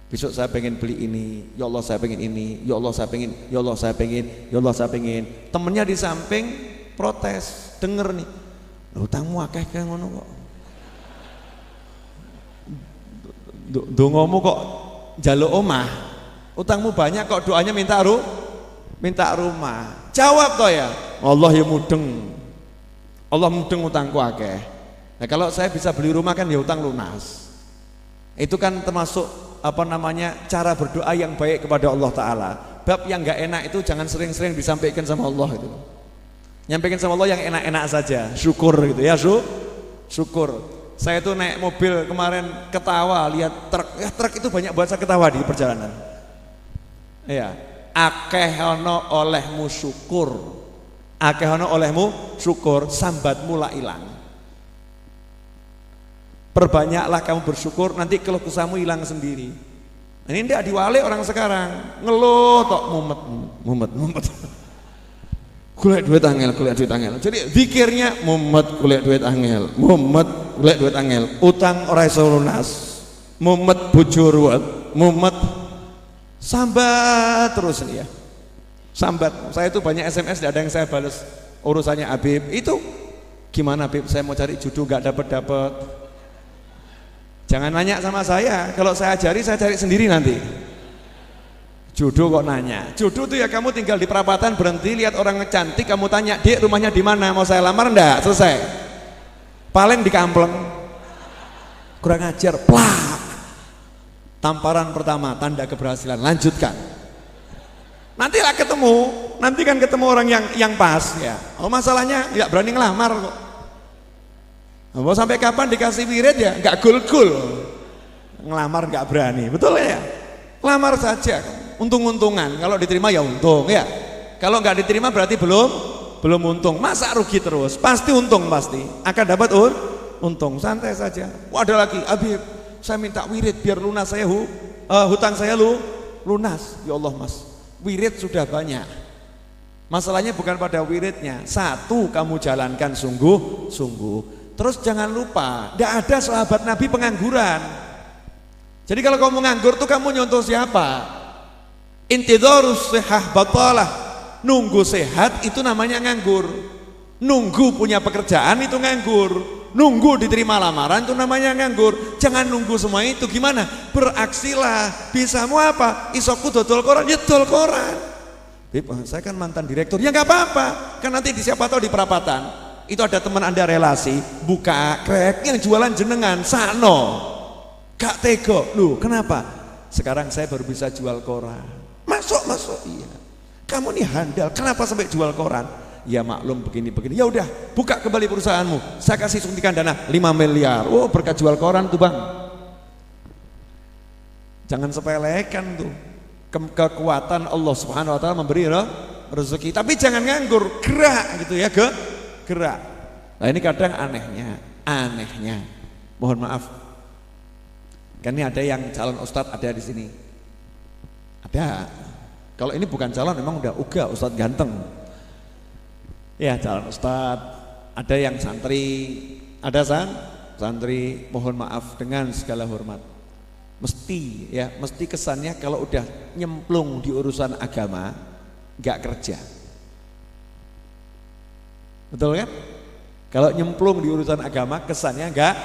besok saya pengen beli ini. Ya Allah saya pengen ini. Ya Allah saya pengen. Ya Allah saya pengen. Ya Allah saya pengen. Temennya di samping protes, denger nih, utangmu akeh kayak ngono kok. Dongomu kok njaluk omah, utangmu banyak kok doanya minta rumah. Jawab toh ya, Allah ya mudeng. Allah mudeng utangku akeh. Nah kalau saya bisa beli rumah kan ya utang lunas. Itu kan termasuk apa namanya cara berdoa yang baik kepada Allah Ta'ala. Bab yang gak enak itu jangan sering-sering disampaikan sama Allah itu. Nyampaikan sama Allah yang enak-enak saja, syukur gitu ya, syukur. Saya tuh naik mobil kemarin ketawa lihat truk, ya truk itu banyak buat saya ketawa di perjalanan. Iya, akeh ono olehmu syukur, akeh ono olehmu syukur, sambatmu lah hilang. Perbanyaklah kamu bersyukur, nanti keluh kesahmu hilang sendiri. Ini tidak diwale orang sekarang, ngeluh tok mumet. Golek duit angel. Jadi zikirnya mumet golek duit angel, golek duit angel, utang ora iso lunas, mumet bojo ruwet, mumet sambat terus nih ya. Sambat. Saya itu banyak SMS tidak ada yang saya balas. Urusannya Habib itu gimana Habib? Saya mau cari jodoh gak dapat. Jangan nanya sama saya. Kalau saya cari sendiri nanti. Jodoh kok nanya. Jodoh tuh ya kamu tinggal di perapatan berhenti lihat orang cantik kamu tanya, "Dik, rumahnya di mana? Mau saya lamar enggak?" Selesai. Paling di Kampleng. Kurang ajar, plak. Tamparan pertama, tanda keberhasilan. Lanjutkan. Nantilah ketemu. Nanti kan ketemu orang yang pas ya. Oh, masalahnya enggak berani ngelamar kok. Mau sampai kapan dikasih wirid ya? Enggak gul-gul. Ngelamar enggak berani. Betul ya? Lamar saja, untung-untungan. Kalau diterima ya untung ya. Kalau nggak diterima berarti belum untung. Masa rugi terus? Pasti untung, pasti akan dapat untung. Santai saja. Wah, ada lagi, Habib, saya minta wirid biar lunas saya hutang saya lunas. Ya Allah mas, wirid sudah banyak. Masalahnya bukan pada wiridnya. Satu, kamu jalankan sungguh-sungguh. Terus jangan lupa, tidak ada sahabat Nabi pengangguran. Jadi kalau kamu nganggur tuh kamu nyontoh siapa? Intidharus sihah batalah. Nunggu sehat itu namanya nganggur. Nunggu punya pekerjaan itu nganggur. Nunggu diterima lamaran itu namanya nganggur. Jangan nunggu semua itu. Gimana? Beraksilah. Bisamu apa? Isoku dodol koran, ya dodol koran. Bib, saya kan mantan direktur. Ya nggak apa-apa. Kan nanti di siapa tahu di perapatan itu ada teman Anda relasi, buka krek yang jualan jenengan, sakno. Gak tego, loh kenapa? sekarang saya baru bisa jual koran. Masuk, iya. Kamu nih handal, kenapa sampai jual koran? Ya maklum begini. Ya udah, buka kembali perusahaanmu. Saya kasih suntikan dana 5 miliar. Oh, berkat jual koran tuh, Bang. Jangan sepelekan tuh. Kekuatan Allah Subhanahu wa taala memberi rezeki, tapi jangan nganggur, gerak gitu ya, gerak. Nah, ini kadang anehnya. Mohon maaf. Kan ini ada yang calon ustadz ada di sini. Ada. Kalau ini bukan calon memang udah ustadz ganteng. Ya, calon ustadz. Ada yang santri. Ada santri, mohon maaf dengan segala hormat. Mesti kesannya kalau udah nyemplung di urusan agama nggak kerja. Betul kan? Kalau nyemplung di urusan agama kesannya nggak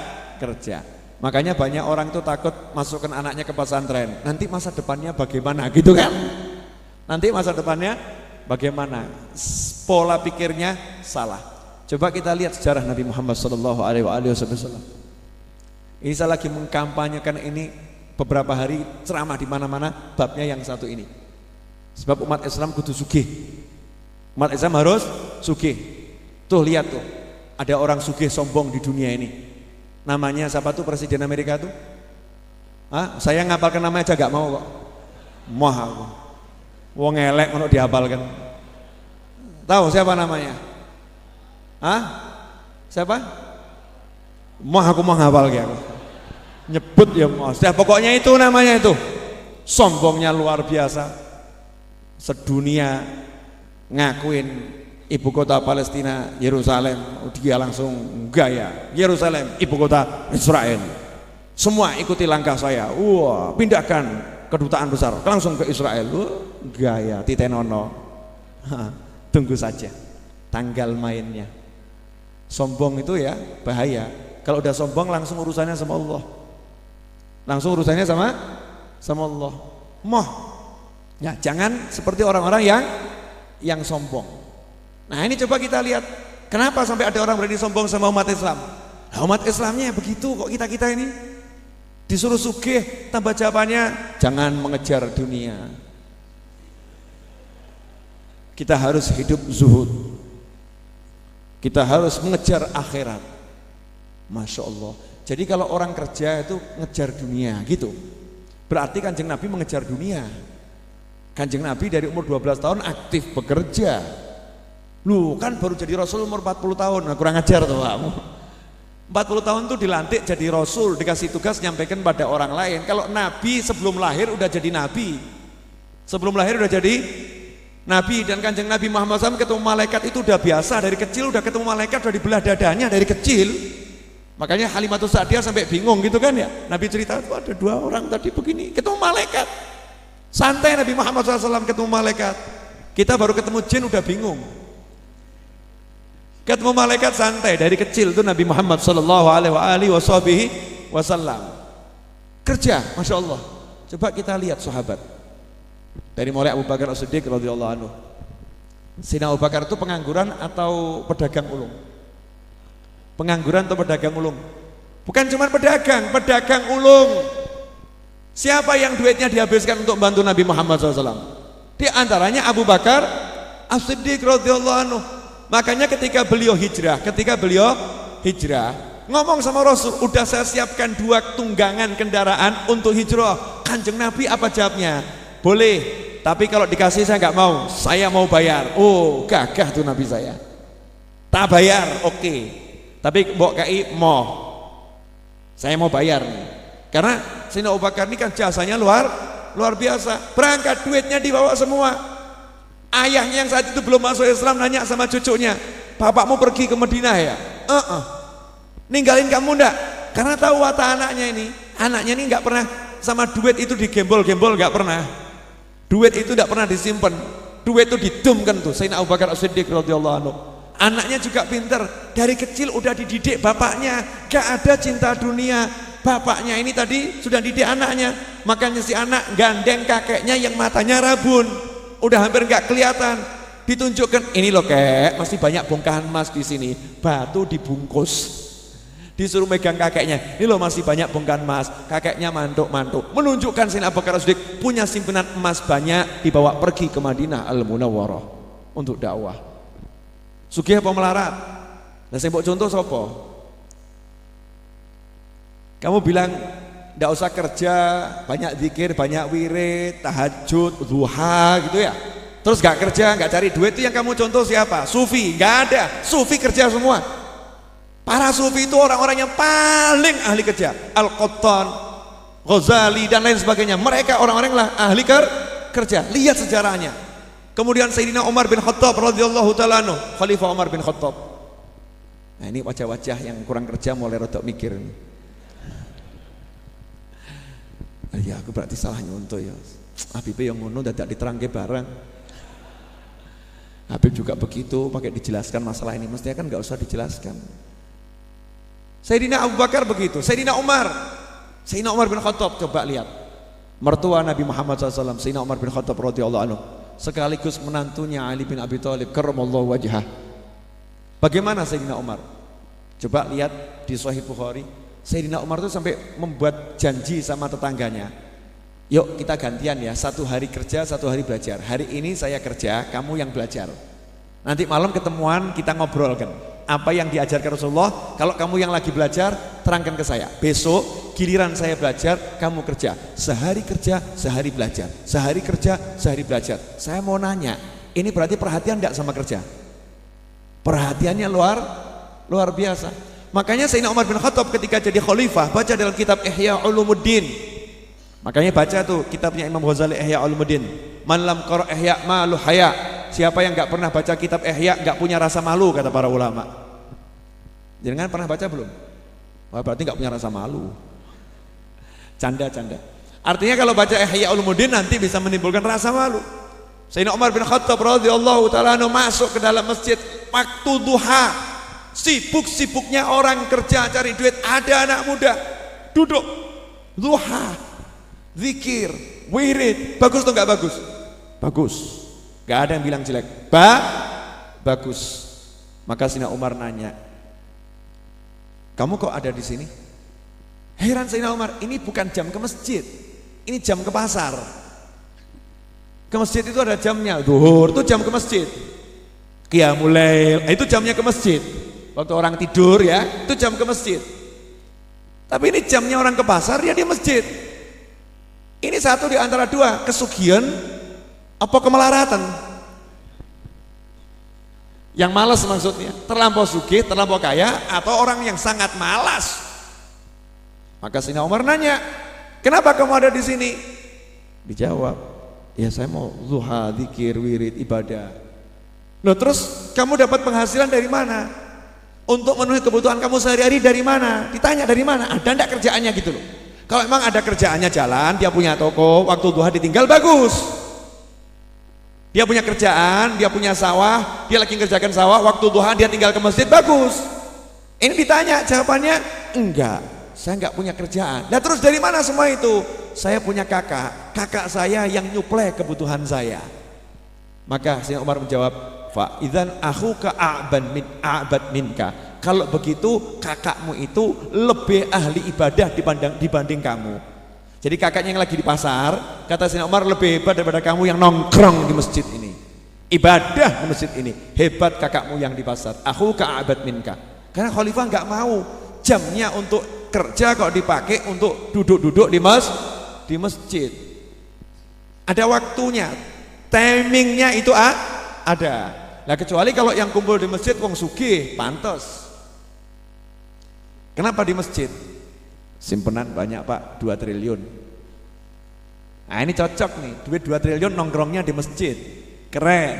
kerja. Makanya banyak orang tuh takut masukkan anaknya ke pesantren. Nanti masa depannya bagaimana gitu kan? Nanti masa depannya bagaimana? Pola pikirnya salah. Coba kita lihat sejarah Nabi Muhammad SAW. Ini saya lagi mengkampanyekan ini beberapa hari ceramah di mana-mana, babnya yang satu ini. Sebab umat Islam kudu sugih. Umat Islam harus sugih. Tuh lihat tuh, ada orang sugih sombong di dunia ini. Namanya siapa tuh presiden Amerika tuh? Saya ngapalkan namanya aja gak mau kok. Moh aku. Wong elek ngono dihafalkan. Tahu siapa namanya? Siapa? Aku mau hafal aku. Nyebut ya mau. Pokoknya itu namanya itu. Sombongnya luar biasa. Sedunia ngakuin ibu kota Palestina Yerusalem, dia langsung gaya. Yerusalem ibu kota Israel. Semua ikuti langkah saya. Wah, pindahkan kedutaan besar langsung ke Israel. Gaya titenono. Tunggu saja tanggal mainnya. Sombong itu ya bahaya. Kalau udah sombong langsung urusannya sama Allah. Langsung urusannya sama Allah. Ya, jangan seperti orang-orang yang sombong. Nah, ini coba kita lihat kenapa sampai ada orang berani sombong sama umat Islam. Nah, umat Islamnya begitu kok, kita ini disuruh sugih, tambah jawabannya jangan mengejar dunia. Kita harus hidup zuhud. Kita harus mengejar akhirat. Masya Allah. Jadi kalau orang kerja itu ngejar dunia gitu. Berarti Kanjeng Nabi mengejar dunia. Kanjeng Nabi dari umur 12 tahun aktif bekerja. Lu kan baru jadi Rasul umur 40 tahun. Nah, kurang ajar tuh kamu. 40 tahun tuh dilantik jadi Rasul, dikasih tugas nyampaikan pada orang lain. Kalau Nabi sebelum lahir udah jadi Nabi. Sebelum lahir udah jadi Nabi. Dan Kanjeng Nabi Muhammad SAW ketemu malaikat itu udah biasa. Dari kecil udah ketemu malaikat, udah dibelah dadanya dari kecil. Makanya Halimatus Sa'diyah sampai bingung gitu kan ya. Nabi cerita, ada 2 orang tadi begini, ketemu malaikat. Santai Nabi Muhammad SAW ketemu malaikat. Kita baru ketemu jin udah bingung. Ketemu malaikat santai dari kecil tuh Nabi Muhammad SAW. Kerja, Masya Allah. Coba kita lihat sahabat. Dari mulai Abu Bakar As-Siddiq radhiyallahu anhu. Sayyidina Abu Bakar itu pengangguran atau pedagang ulung? Pengangguran atau pedagang ulung? Bukan cuma pedagang ulung. Siapa yang duitnya dihabiskan untuk membantu Nabi Muhammad SAW? Di antaranya Abu Bakar As-Siddiq radhiyallahu anhu. Makanya ketika beliau hijrah, ngomong sama Rasul, udah saya siapkan 2 tunggangan kendaraan untuk hijrah. Kanjeng Nabi apa jawabnya? Boleh, tapi kalau dikasih saya nggak mau, saya mau bayar. Oh, gagah tuh Nabi saya. Tak bayar, oke. Tapi mbok kai mau, saya mau bayar nih. Karena Sayyidina Abu Bakar ini kan jasanya luar biasa. Berangkat duitnya dibawa semua. Ayahnya yang saat itu belum masuk Islam nanya sama cucunya, bapakmu pergi ke Madinah ya? Ninggalin kamu enggak? Karena tahu watak anaknya ini nggak pernah sama duit itu digembol-gembol, nggak pernah. Duit itu nggak pernah disimpan. Duit itu didumkan tuh. Sayyidina Abu Bakar As-Siddiq radhiyallahu anhu. Anaknya juga pinter, dari kecil udah dididik bapaknya, gak ada cinta dunia. Bapaknya ini tadi sudah didik anaknya, makanya si anak gandeng kakeknya yang matanya rabun, udah hampir gak kelihatan. Ditunjukkan, ini loh kek, masih banyak bongkahan emas di sini, batu dibungkus Disuruh megang kakeknya, ini loh masih banyak bongkahan emas. Kakeknya mantuk-mantuk, menunjukkan Sayyidina Abu Bakar As-Siddiq punya simpanan emas banyak, dibawa pergi ke Madinah Al-Munawwarah untuk dakwah. Sugih apa melarat? Nah saya mau contoh sopo. Kamu bilang ndak usah kerja, banyak zikir, banyak wirid, tahajud, duha gitu ya. Terus gak kerja, gak cari duit, itu yang kamu contoh siapa? Sufi, gak ada. Sufi kerja semua. Para sufi itu orang-orang yang paling ahli kerja. Al-Qattan, Ghazali dan lain sebagainya. Mereka orang-orang lah ahli kerja. Lihat sejarahnya. Kemudian Sayyidina Umar bin Khattab radhiyallahu ta'ala anhu, Khalifah Umar bin Khattab. Nah ini wajah-wajah yang kurang kerja mulai rodok mikir nih. Ya aku berarti salah nyontoh ya. Habib yang ngono dadak diterangke barang. Habib juga begitu, pakai dijelaskan masalah ini, mestinya kan nggak usah dijelaskan. Sayyidina Abu Bakar begitu, Sayyidina Umar bin Khattab, coba lihat mertua Nabi Muhammad SAW, Sayyidina Umar bin Khattab radhiyallahu anhu, sekaligus menantunya Ali bin Abi Thalib karramallahu wajhah. Bagaimana Sayyidina Umar? Coba lihat di Sahih Bukhari, Sayyidina Umar itu sampai membuat janji sama tetangganya. Yuk kita gantian ya, satu hari kerja, satu hari belajar. Hari ini saya kerja, kamu yang belajar. Nanti malam ketemuan kita ngobrolkan apa yang diajarkan Rasulullah. Kalau kamu yang lagi belajar, terangkan ke saya. Besok giliran saya belajar, kamu kerja. Sehari kerja, sehari belajar. Sehari kerja, sehari belajar. Saya mau nanya, ini berarti perhatian enggak sama kerja? Perhatiannya luar biasa. Makanya Sayyidina Umar bin Khattab ketika jadi khalifah, baca dalam kitab Ihya Ulumuddin. Makanya baca tuh kitabnya Imam Ghazali Ihya Ulumuddin. Man lam qara Ihya malu haya. Siapa yang enggak pernah baca kitab Ihya enggak punya rasa malu, kata para ulama. Jangan pernah baca belum? Wah, berarti enggak punya rasa malu. Canda. Artinya kalau baca Ihya Ulumuddin nanti bisa menimbulkan rasa malu. Sayyidina Umar bin Khattab radhiyallahu ta'ala anhu masuk ke dalam masjid waktu duha. Sibuk-sibuknya orang kerja cari duit, ada anak muda duduk duha, zikir, wirid. Bagus atau enggak bagus? Bagus. Enggak ada yang bilang jelek. Bagus. Maka Sayyidina Umar nanya, kamu kok ada di sini? Heran Sayyidina Umar, ini bukan jam ke masjid, ini jam ke pasar. Ke masjid itu ada jamnya. Zuhur itu jam ke masjid. Qiyamul Lail itu jamnya ke masjid. Waktu orang tidur ya, itu jam ke masjid. Tapi ini jamnya orang ke pasar, dia di masjid. Ini satu di antara dua, kesugihan apa kemelaratan. Yang malas maksudnya, terlampau sugih, terlampau kaya, atau orang yang sangat malas. Maka Sayyidina Umar nanya, kenapa kamu ada di sini? Dijawab, ya saya mau zuha, zikir, wirid, ibadah. Loh terus kamu dapat penghasilan dari mana? Untuk memenuhi kebutuhan kamu sehari-hari dari mana? Ditanya dari mana? Ada enggak kerjaannya gitu loh. Kalau memang ada kerjaannya jalan, dia punya toko, waktu duha ditinggal, bagus. Dia punya kerjaan, dia punya sawah, dia lagi kerjakan sawah, waktu duha dia tinggal ke masjid, bagus. Ini ditanya, jawabannya enggak, saya enggak punya kerjaan. Nah terus dari mana semua itu? Saya punya kakak saya yang nyuplai kebutuhan saya. Maka Sayyidina Umar menjawab, fa idzan akhuka a'bad minka. Kalau begitu kakakmu itu lebih ahli ibadah dibanding kamu. Jadi kakaknya yang lagi di pasar, kata Sayyidina Umar, lebih hebat daripada kamu yang nongkrong di masjid ini. Ibadah di masjid ini, hebat kakakmu yang di pasar. Akhuka a'bad minka. Karena khalifah enggak mau jamnya untuk kerja kok dipakai untuk duduk-duduk di masjid. Ada waktunya, timingnya itu ada. Nah kecuali kalau yang kumpul di masjid wong sugih, pantes. Kenapa di masjid? Simpenan banyak Pak, 2 triliun. Nah ini cocok nih, duit 2 triliun nongkrongnya di masjid. Keren.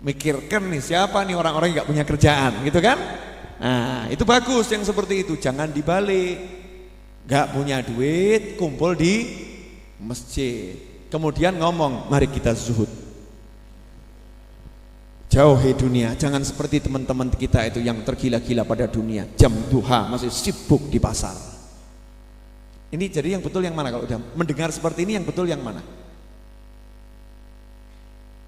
Mikirkan nih siapa nih orang-orang yang gak punya kerjaan gitu kan. Nah itu bagus yang seperti itu, jangan dibalik. Gak punya duit, kumpul di masjid. Kemudian ngomong, mari kita zuhud. Jauhi dunia, jangan seperti teman-teman kita itu yang tergila-gila pada dunia. Jam duha masih sibuk di pasar. Ini jadi yang betul yang mana? Kalau udah mendengar seperti ini yang betul yang mana?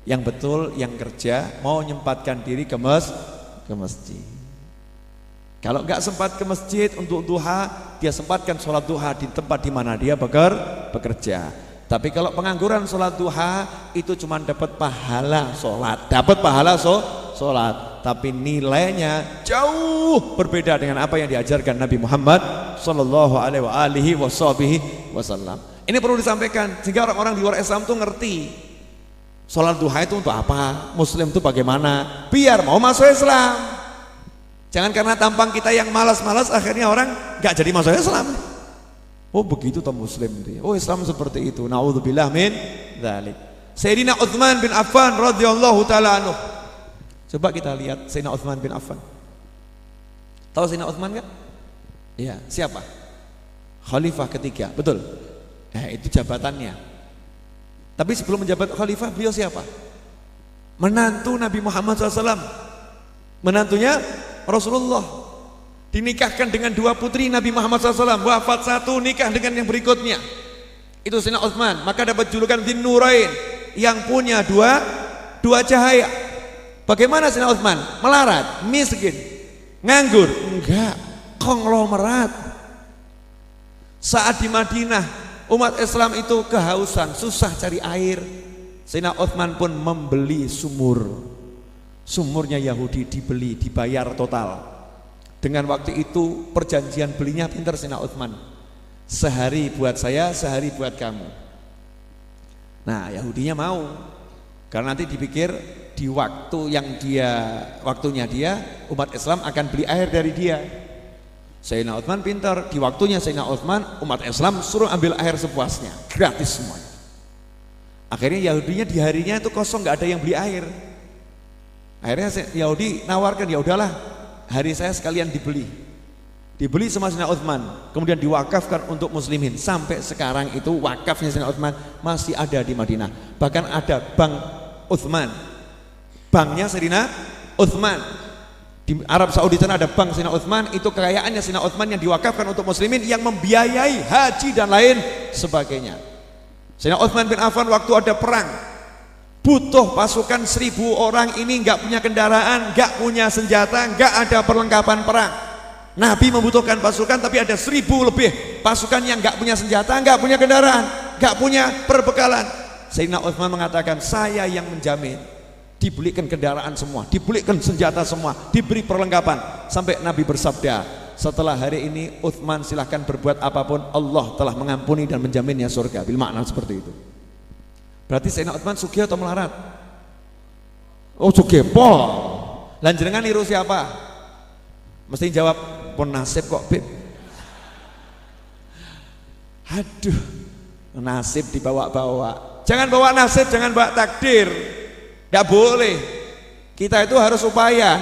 Yang betul yang kerja mau menyempatkan diri ke masjid. Kalau nggak sempat ke masjid untuk duha, dia sempatkan sholat duha di tempat di mana dia bekerja. Tapi kalau pengangguran sholat duha itu cuma dapat pahala sholat, sholat, tapi nilainya jauh berbeda dengan apa yang diajarkan Nabi Muhammad Sallallahu Alaihi Wasallam. Ini perlu disampaikan sehingga orang-orang di luar Islam tuh ngerti sholat duha itu untuk apa, Muslim itu bagaimana, biar mau masuk Islam. Jangan karena tampang kita yang malas-malas akhirnya orang nggak jadi masuk Islam. Oh begitu toh Muslim dia. Oh Islam seperti itu. Naudzubillah min dzalik. Sayyidina Utsman bin Affan radhiyallahu taala anhu. Coba kita lihat Sayyidina Utsman bin Affan. Tahu Sayyidina Utsman kan? Iya, siapa? Khalifah ketiga, betul. Itu jabatannya. Tapi sebelum menjabat khalifah beliau siapa? Menantu Nabi Muhammad SAW. Menantunya Rasulullah. Dinikahkan dengan dua putri Nabi Muhammad SAW. Wafat satu, nikah dengan yang berikutnya. Itu Sayyidina Utsman. Maka dapat julukan Dzinnurain, yang punya dua cahaya. Bagaimana Sayyidina Utsman? Melarat, miskin, nganggur? Enggak, konglomerat. Saat di Madinah umat Islam itu kehausan, susah cari air. Sayyidina Utsman pun membeli sumurnya Yahudi, dibeli, dibayar total. Dengan waktu itu perjanjian belinya pintar Sayyidina Utsman. Sehari buat saya, sehari buat kamu. Nah Yahudinya mau, karena nanti dipikir di waktu yang waktunya dia umat Islam akan beli air dari dia. Sayyidina Utsman pintar, di waktunya Sayyidina Utsman umat Islam suruh ambil air sepuasnya, gratis semuanya. Akhirnya Yahudinya di harinya itu kosong, nggak ada yang beli air. Akhirnya Yahudi nawarkan, ya udahlah hari saya sekalian dibeli sama Sayyidina Utsman, kemudian diwakafkan untuk muslimin. Sampai sekarang itu wakafnya Sayyidina Utsman masih ada di Madinah. Bahkan ada Bank Utsman, banknya Sayyidina Utsman. Di Arab Saudi sana ada bank Sayyidina Utsman, itu kekayaannya Sayyidina Utsman yang diwakafkan untuk muslimin, yang membiayai haji dan lain sebagainya. Sayyidina Utsman bin Affan waktu ada perang, butuh pasukan 1000 orang, ini nggak punya kendaraan, nggak punya senjata, nggak ada perlengkapan perang. Nabi membutuhkan pasukan, tapi ada 1000 lebih pasukan yang nggak punya senjata, nggak punya kendaraan, nggak punya perbekalan. Sayyidina Utsman mengatakan, saya yang menjamin dibelikan kendaraan semua, dibelikan senjata semua, diberi perlengkapan. Sampai Nabi bersabda, setelah hari ini Utsman silahkan berbuat apapun, Allah telah mengampuni dan menjaminnya surga. Bil makna seperti itu. Berarti Sayyidina Utsman sugih atau melarat? Oh sugih pol. Lan jenengan niru siapa? Mesti jawab pun nasib kok Bib. Aduh, nasib dibawa-bawa. Jangan bawa nasib, jangan bawa takdir. Gak boleh. Kita itu harus upaya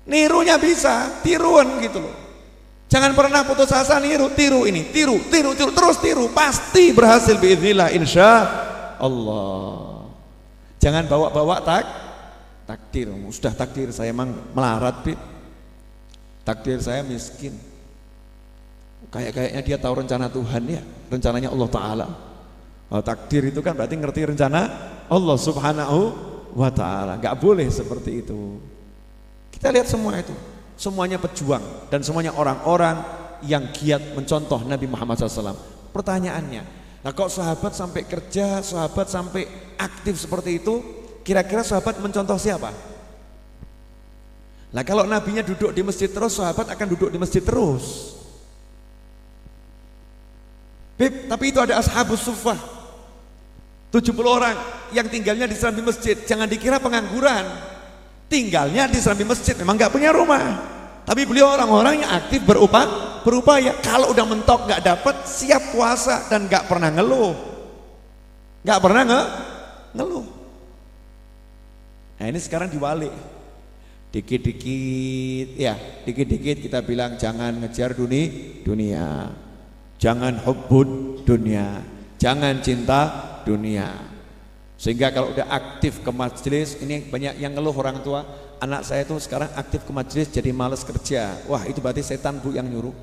nirunya bisa, tiruan gitu loh. Jangan pernah putus asa, tiru ini, tiru, terus tiru, pasti berhasil biiznillah insya Allah. Jangan bawa-bawa takdir. Sudah takdir saya emang melarat Bib, takdir saya miskin. Kayaknya dia tahu rencana Tuhan ya, rencananya Allah Ta'ala. Takdir itu kan berarti ngerti rencana Allah Subhanahu wa Ta'ala. Gak boleh seperti itu. Kita lihat semua itu, semuanya pejuang dan semuanya orang-orang yang giat mencontoh Nabi Muhammad SAW. Pertanyaannya, nah kok sahabat sampai kerja, sahabat sampai aktif seperti itu, kira-kira sahabat mencontoh siapa? Nah kalau nabinya duduk di masjid terus, sahabat akan duduk di masjid terus. Bib, tapi itu ada ashabus suffah 70 orang yang tinggalnya di serambi masjid. Jangan dikira pengangguran, tinggalnya di serambi masjid, memang gak punya rumah, tapi beliau orang-orang yang aktif berupaya. Kalau udah mentok gak dapat, siap puasa dan gak pernah ngeluh, ngeluh. Nah ini sekarang diwalik, dikit-dikit kita bilang jangan ngejar dunia, jangan hubbud dunia, jangan cinta dunia. Sehingga kalau udah aktif ke majelis, ini banyak yang ngeluh orang tua, anak saya tuh sekarang aktif ke majelis jadi malas kerja. Wah itu berarti setan Bu yang nyuruh.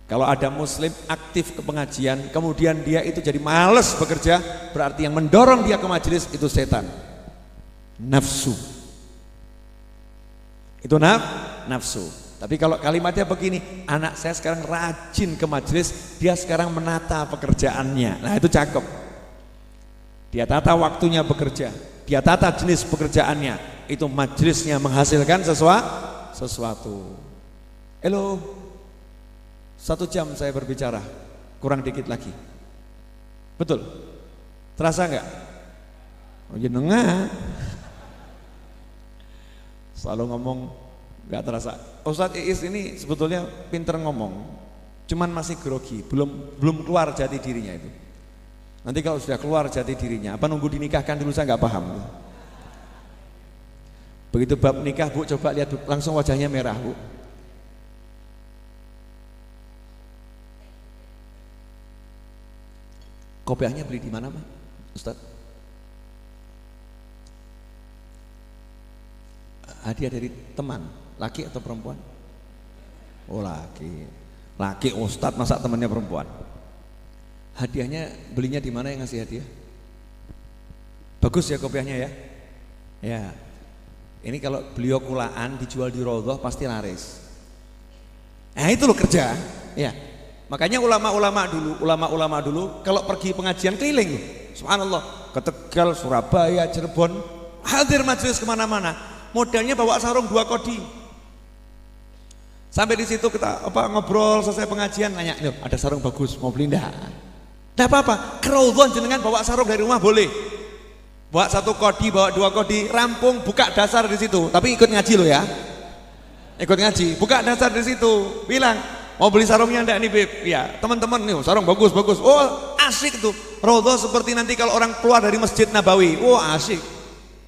Kalau ada muslim aktif ke pengajian kemudian dia itu jadi malas bekerja, berarti yang mendorong dia ke majelis itu setan, nafsu. Itu nafsu. Tapi kalau kalimatnya begini, anak saya sekarang rajin ke majelis, dia sekarang menata pekerjaannya. Nah itu cakep. Dia tata waktunya bekerja, dia tata jenis pekerjaannya. Itu majelisnya menghasilkan sesuatu. Halo, 1 jam saya berbicara, kurang dikit lagi. Betul? Terasa enggak? Oh jenengan selalu ngomong enggak terasa. Ustadz Iis ini sebetulnya pinter ngomong, cuman masih grogi, belum keluar jati dirinya itu. Nanti kalau sudah keluar jati dirinya, apa nunggu dinikahkan dulu, saya enggak paham. Begitu bab nikah Bu, coba lihat langsung wajahnya merah Bu. Kopiahnya beli di mana Pak Ustadz? Hadiah dari teman, laki atau perempuan? Oh laki. Laki Ustadz, masa temannya perempuan? Hadiahnya belinya di mana yang ngasih hadiah? Bagus ya kopiahnya ya? Ya. Ini kalau beliau kulaan dijual di Raudhah pasti laris. Itu loh kerja. Ya. Makanya ulama-ulama dulu kalau pergi pengajian keliling loh. Subhanallah, ke Tegal, Surabaya, Cirebon, hadir majelis kemana-mana. Modalnya bawa sarung 2 kodi. Sampai di situ kita ngobrol selesai pengajian, nanya, ada sarung bagus, mau beli enggak? Enggak apa-apa, ke Raudhah jenengan bawa sarung dari rumah boleh. Bawa 1 kodi, bawa 2 kodi, rampung, buka dasar di situ. Tapi ikut ngaji loh ya. Ikut ngaji, buka dasar di situ. Bilang, mau beli sarungnya enggak nih Beb? Ya, teman-teman nih, sarung bagus. Oh, asik tuh. Raudhah seperti nanti kalau orang keluar dari Masjid Nabawi. Oh, asik.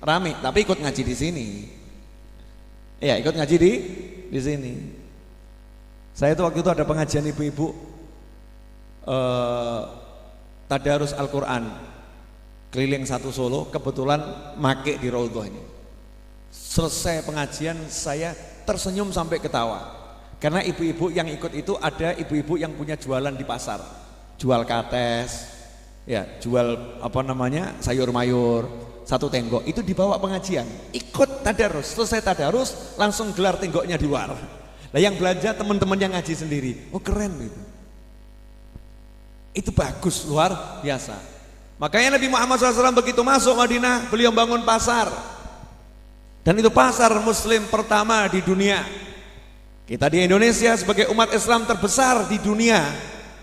Rame, tapi ikut ngaji di sini. Ya, ikut ngaji di sini. Saya itu waktu itu ada pengajian ibu-ibu tadarus Al-Qur'an keliling 1 Solo, kebetulan make di Raudhah ini. Selesai pengajian saya tersenyum sampai ketawa. Karena ibu-ibu yang ikut itu ada ibu-ibu yang punya jualan di pasar. Jual kates, ya, jual sayur mayur, 1 tenggok itu dibawa pengajian. Ikut tadarus, selesai tadarus langsung gelar tenggoknya di luar. Nah yang belanja teman-teman yang ngaji sendiri. Oh keren gitu. Itu bagus, luar biasa. Makanya Nabi Muhammad SAW begitu masuk Madinah, beliau bangun pasar. Dan itu pasar muslim pertama di dunia. Kita di Indonesia sebagai umat Islam terbesar di dunia.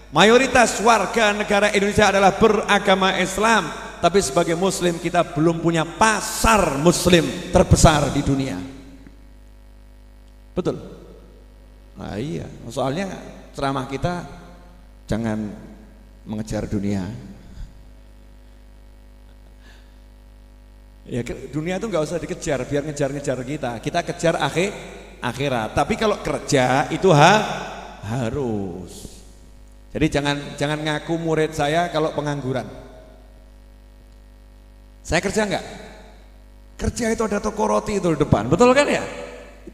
Mayoritas warga negara Indonesia adalah beragama Islam. Tapi sebagai muslim kita belum punya pasar muslim terbesar di dunia. Betul? Nah iya, soalnya ceramah kita jangan mengejar dunia. Ya dunia itu nggak usah dikejar, biar ngejar-ngejar kita. Kita kejar akhirat. Tapi kalau kerja itu harus. Jadi jangan ngaku murid saya kalau pengangguran. Saya kerja enggak? Kerja itu ada toko roti itu di depan, betul kan ya?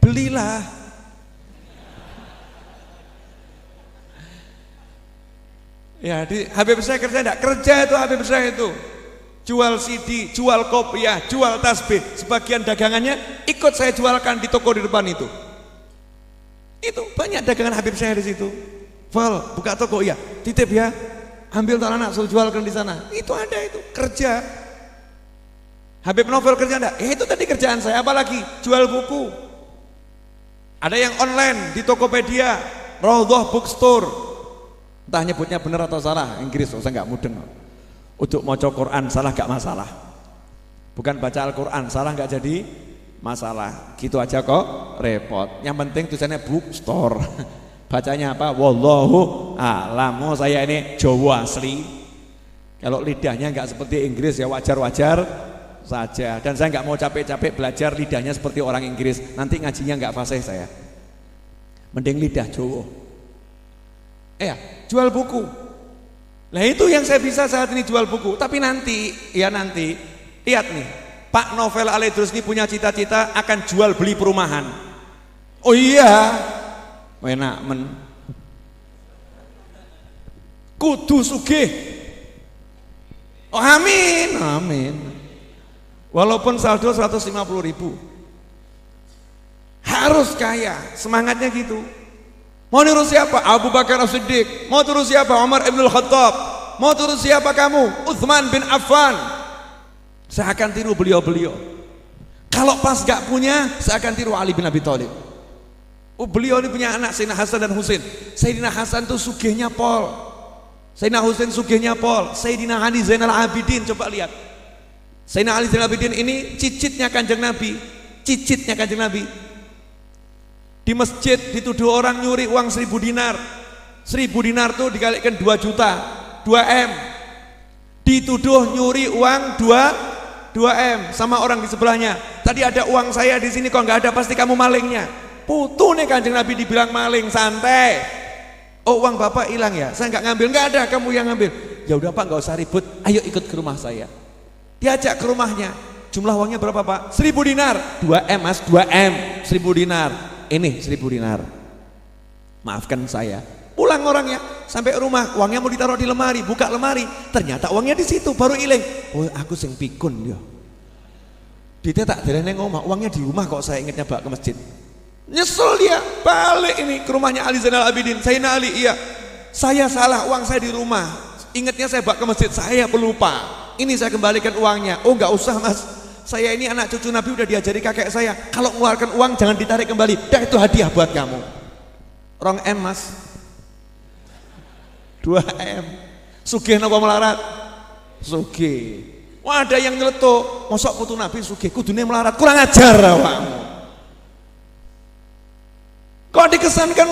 Belilah. Ya di Habib saya kerja enggak? Kerja itu Habib saya itu. Jual CD, jual kopiah, jual tasbih, sebagian dagangannya ikut saya jualkan di toko di depan itu. Itu banyak dagangan Habib saya di situ. Val, buka toko ya, titip ya, ambil tanah anak, suruh jualkan di sana. Itu ada itu kerja. Habib Novel kerja enggak? Itu tadi kerjaan saya, apalagi jual buku. Ada yang online di Tokopedia, Raudhah Bookstore. Entah nyebutnya benar atau salah, Inggris, saya enggak mudeng. Untuk maca Quran salah gak masalah. Bukan baca Al-Quran salah gak jadi masalah. Gitu aja kok repot. Yang penting tulisannya bookstore. Bacanya apa? Wallahu a'lam. Oh, saya ini Jawa asli. Kalau lidahnya gak seperti Inggris ya wajar-wajar saja. Dan saya gak mau capek-capek belajar lidahnya seperti orang Inggris. Nanti ngajinya gak fasih saya. Mending lidah Jawa. Jual buku. Nah itu yang saya bisa saat ini, jual buku. Tapi nanti lihat nih, Pak Novel Al-Idrus ini punya cita-cita akan jual beli perumahan. Oh iya, enak kudu sugih. Oh amin. Walaupun saldo 150.000, harus kaya, semangatnya gitu. Mau niru siapa? Abu Bakar As-Siddiq. Mau tiru siapa? Umar Ibn Khattab. Mau tiru siapa kamu? Uthman bin Affan. Saya akan tiru beliau-beliau. Kalau pas gak punya, saya akan tiru Ali bin Abi Thalib. Oh, beliau ini punya anak Sayyidina Hasan dan Husain. Sayyidina Hasan itu sugihnya pol, Sayyidina Husain sugihnya pol. Sayyidina Ali Zainal Abidin, coba lihat. Sayyidina Ali Zainal Abidin ini cicitnya Kanjeng Nabi. Cicitnya Kanjeng Nabi. Di masjid dituduh orang nyuri uang 1000 dinar. 1000 dinar tuh dikalikan 2 juta, 2 M. Dituduh nyuri uang 2 M sama orang di sebelahnya. Tadi ada uang saya di sini, kok nggak ada, pasti kamu malingnya. Putu nih Kanjeng Nabi dibilang maling, santai. Oh, uang bapak hilang ya? Saya nggak ngambil. Nggak ada, kamu yang ngambil. Ya udah Pak, nggak usah ribut. Ayo ikut ke rumah saya. Diajak ke rumahnya. Jumlah uangnya berapa Pak? 1000 dinar. 2 M Mas, 2 M. 1000 dinar. Ini 1000 dinar. Maafkan saya. Pulang orangnya sampai rumah, uangnya mau ditaruh di lemari, buka lemari, ternyata uangnya di situ, baru iling. Oh, aku sing pikun dia. Ditetak derene ngomong, uangnya di rumah kok, saya ingatnya bawa ke masjid. Nyesel dia, balik ini ke rumahnya Ali Zainal Abidin. Sayyidina Ali, iya, saya salah, uang saya di rumah. Ingatnya saya bawa ke masjid, saya pelupa. Ini saya kembalikan uangnya. Oh, nggak usah Mas, saya ini anak cucu Nabi, udah diajari kakek saya, kalau mengeluarkan uang jangan ditarik kembali. Dah, itu hadiah buat kamu. Rong M Mas, 2 M. Sugih napa melarat? Sugih. Wah, ada yang nyeletuk, mosok putu Nabi sugih kudune melarat, kurang ajar awakmu. Kok dikesankan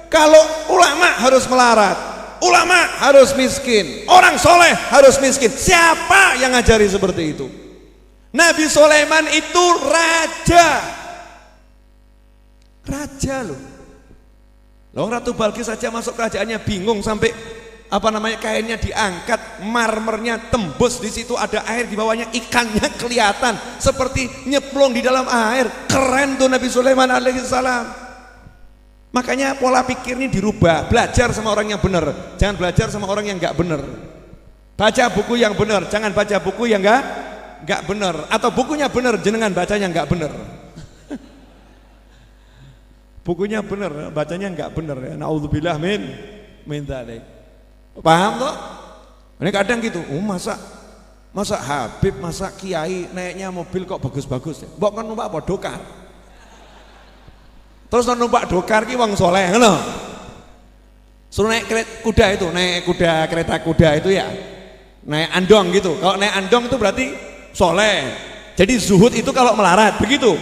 kalau ulama harus melarat, ulama harus miskin, orang soleh harus miskin. Siapa yang ngajari seperti itu? Nabi Sulaiman itu raja loh. Loh, Ratu Balkis saja masuk kerajaannya bingung, sampai kainnya diangkat, marmernya tembus, di situ ada air, di bawahnya ikannya kelihatan seperti nyemplung di dalam air. Keren tuh Nabi Sulaiman alaihissalam. Makanya pola pikir ini dirubah, belajar sama orang yang benar, jangan belajar sama orang yang nggak benar. Baca buku yang benar, jangan baca buku yang nggak benar, atau bukunya benar jenengan bacanya nggak benar. Bukunya benar, bacanya nggak benar ya. Naudzubillah min dzalik. Paham toh? Ini kadang gitu. Oh, masa Habib, masa Kiai naiknya mobil kok bagus-bagus ya? Mbok kan numpak apa dokar. Terus numpak dokar ki wong soleh ngono. Suruh naik kuda itu, naik kereta kuda itu ya. Naik andong gitu. Kalau naik andong itu berarti soleh. Jadi zuhud itu kalau melarat, begitu.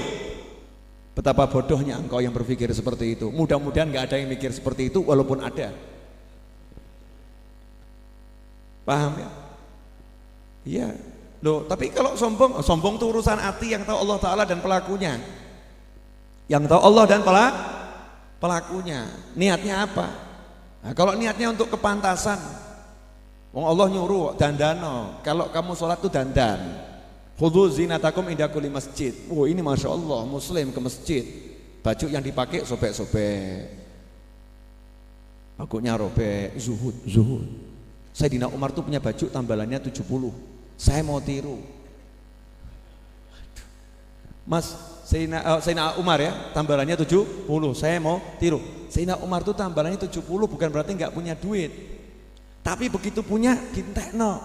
Betapa bodohnya engkau yang berpikir seperti itu. Mudah-mudahan nggak ada yang mikir seperti itu, walaupun ada. Paham ya? Iya. Loh, tapi kalau sombong itu urusan hati, yang tahu Allah Ta'ala dan pelakunya. Yang tahu Allah dan pelakunya. Niatnya apa? Nah, kalau niatnya untuk kepantasan, Allah nyuruh dandano. Kalau kamu sholat tuh dandan. Khudhu zinatakum inda kulli masjid. Oh, ini Masya Allah, muslim ke masjid, baju yang dipakai sobek-sobek, bakunya robek. Zuhud. Sayyidina Umar tuh punya baju tambalannya 70. Saya mau tiru. Mas, Sayyidina Umar ya, tambalannya 70. Saya mau tiru. Sayyidina Umar tuh tambalannya 70, bukan berarti nggak punya duit. Tapi begitu punya dintekno,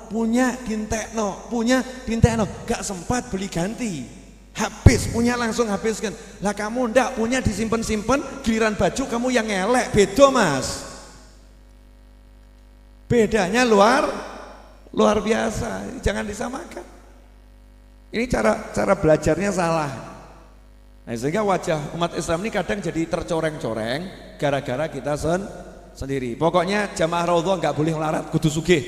gak sempat beli ganti, habis, punya langsung habiskan. Lah kamu ndak punya, disimpan-simpan, giliran baju kamu yang ngelek. Beda Mas, bedanya luar biasa. Jangan disamakan. Ini cara belajarnya salah. Nah, sehingga wajah umat Islam ini kadang jadi tercoreng-coreng gara-gara kita sendiri. Pokoknya jamaah raudhah nggak boleh melarat, kudu sugih.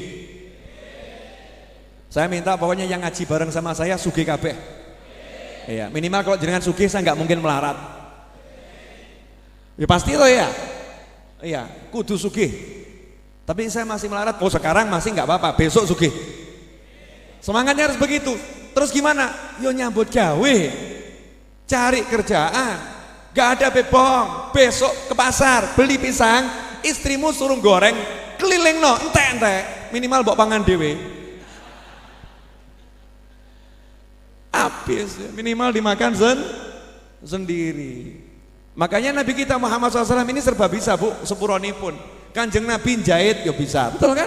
Saya minta pokoknya yang ngaji bareng sama saya sugih kabeh. Iya, minimal kalau jenengan sugih saya nggak mungkin melarat. Ya pasti loh ya. Iya, kudu sugih. Tapi saya masih melarat. Oh, sekarang masih nggak apa-apa, besok sugih. Semangatnya harus begitu. Terus gimana? Yo nyambut gawe, cari kerjaan. Gak ada bebong, besok ke pasar beli pisang, istrimu suruh goreng, keliling no, entek-entek, minimal bawa pangan dewe. Habis, minimal dimakan sendiri. Makanya Nabi kita Muhammad SAW ini serba bisa bu, sepuronipun. Kanjeng Nabi jahit ya bisa, betul kan?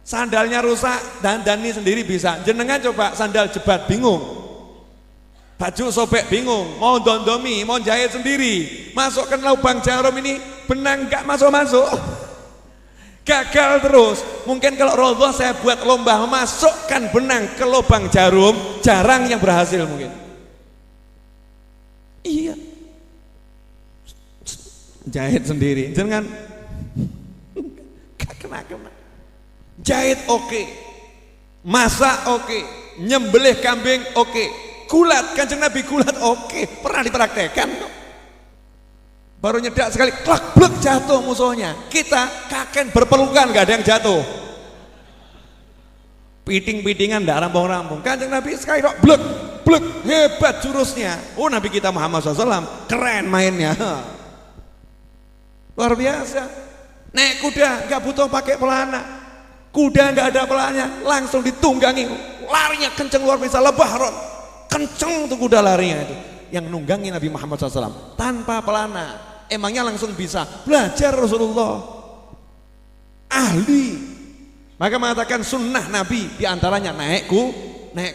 Sandalnya rusak, dandani sendiri bisa. Jenengan coba sandal jebat bingung, baju sobek bingung, mau dondomi, mau jahit sendiri, masukkan lubang jarum ini benang gak masuk-masuk, gagal terus. Mungkin kalau Rasulullah saya buat lomba memasukkan benang ke lubang jarum, jarang yang berhasil mungkin. Iya, jahit sendiri, jangan kena. Jahit oke, masak oke, nyembelih kambing oke, gulat Kanjeng Nabi gulat oke, pernah dipraktekkan kok. Baru nyedak sekali, klak blek jatuh musuhnya. Kita kaken berpelukan gak ada yang jatuh. Piting-pitingan ndak rampung-rampung. Kanjeng Nabi sekali kok blek blek, hebat jurusnya. Oh Nabi kita Muhammad SAW keren mainnya. Luar biasa. Naik kuda nggak butuh pakai pelana. Kuda nggak ada pelananya, langsung ditunggangi, larinya kenceng luar biasa, lebahron, kenceng tuh kuda larinya itu. Yang nunggangi Nabi Muhammad SAW tanpa pelana, emangnya langsung bisa belajar Rasulullah, ahli. Maka mengatakan sunnah Nabi diantaranya naik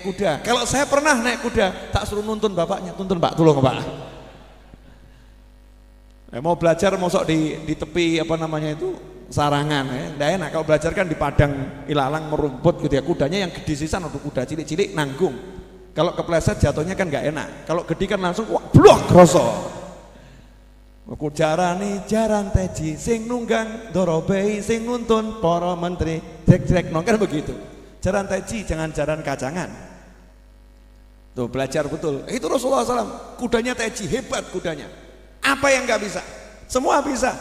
kuda. Kalau saya pernah naik kuda, tak suruh nuntun bapaknya, tuntun Pak, tolong Pak. Mau belajar mosok di tepi apa namanya itu sarangan ya, nggak enak. Kalau belajar kan di padang ilalang merumput gitu ya, kudanya yang gede sisan untuk kuda cilik-cilik nanggung. Kalau kepleset jatuhnya kan nggak enak. Kalau gede kan langsung wah blok kroso. Aku jarani jaran teji sing nunggang dorobei sing nuntun para menteri jek-jek nong, kan begitu. Jaran teji jangan jaran kacangan. Tuh belajar betul. Itu Rasulullah SAW, kudanya teji, hebat kudanya. Apa yang nggak bisa? Semua bisa.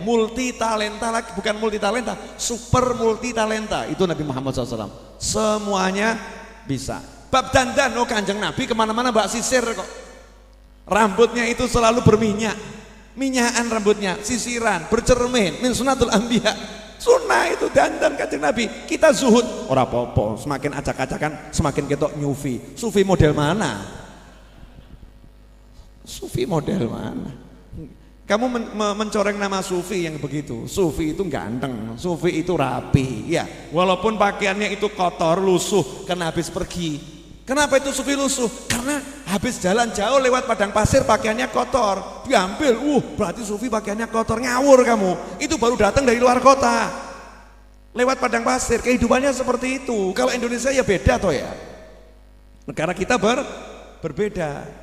Multi talenta lagi, bukan multi talenta, super multi talenta. Itu Nabi Muhammad SAW. Semuanya bisa. Bab dandan, oh Kanjeng Nabi kemana-mana bak sisir kok. Rambutnya itu selalu berminyak, minyakan rambutnya, sisiran, bercermin, min sunatul anbiya. Sunnah itu dandan Kanjeng Nabi. Kita zuhud, ora apa-apa, semakin acak-acakan semakin ketok nyufi. Sufi model mana? Sufi model mana? Kamu mencoreng nama sufi yang begitu. Sufi itu ganteng, sufi itu rapi, ya. Walaupun pakaiannya itu kotor, lusuh, karena habis pergi. Kenapa itu sufi lusuh? Karena habis jalan jauh lewat padang pasir pakaiannya kotor, diambil. Berarti sufi pakaiannya kotor, ngawur kamu. Itu baru datang dari luar kota, lewat padang pasir. Kehidupannya seperti itu. Kalau Indonesia ya beda toh ya. Negara kita berbeda.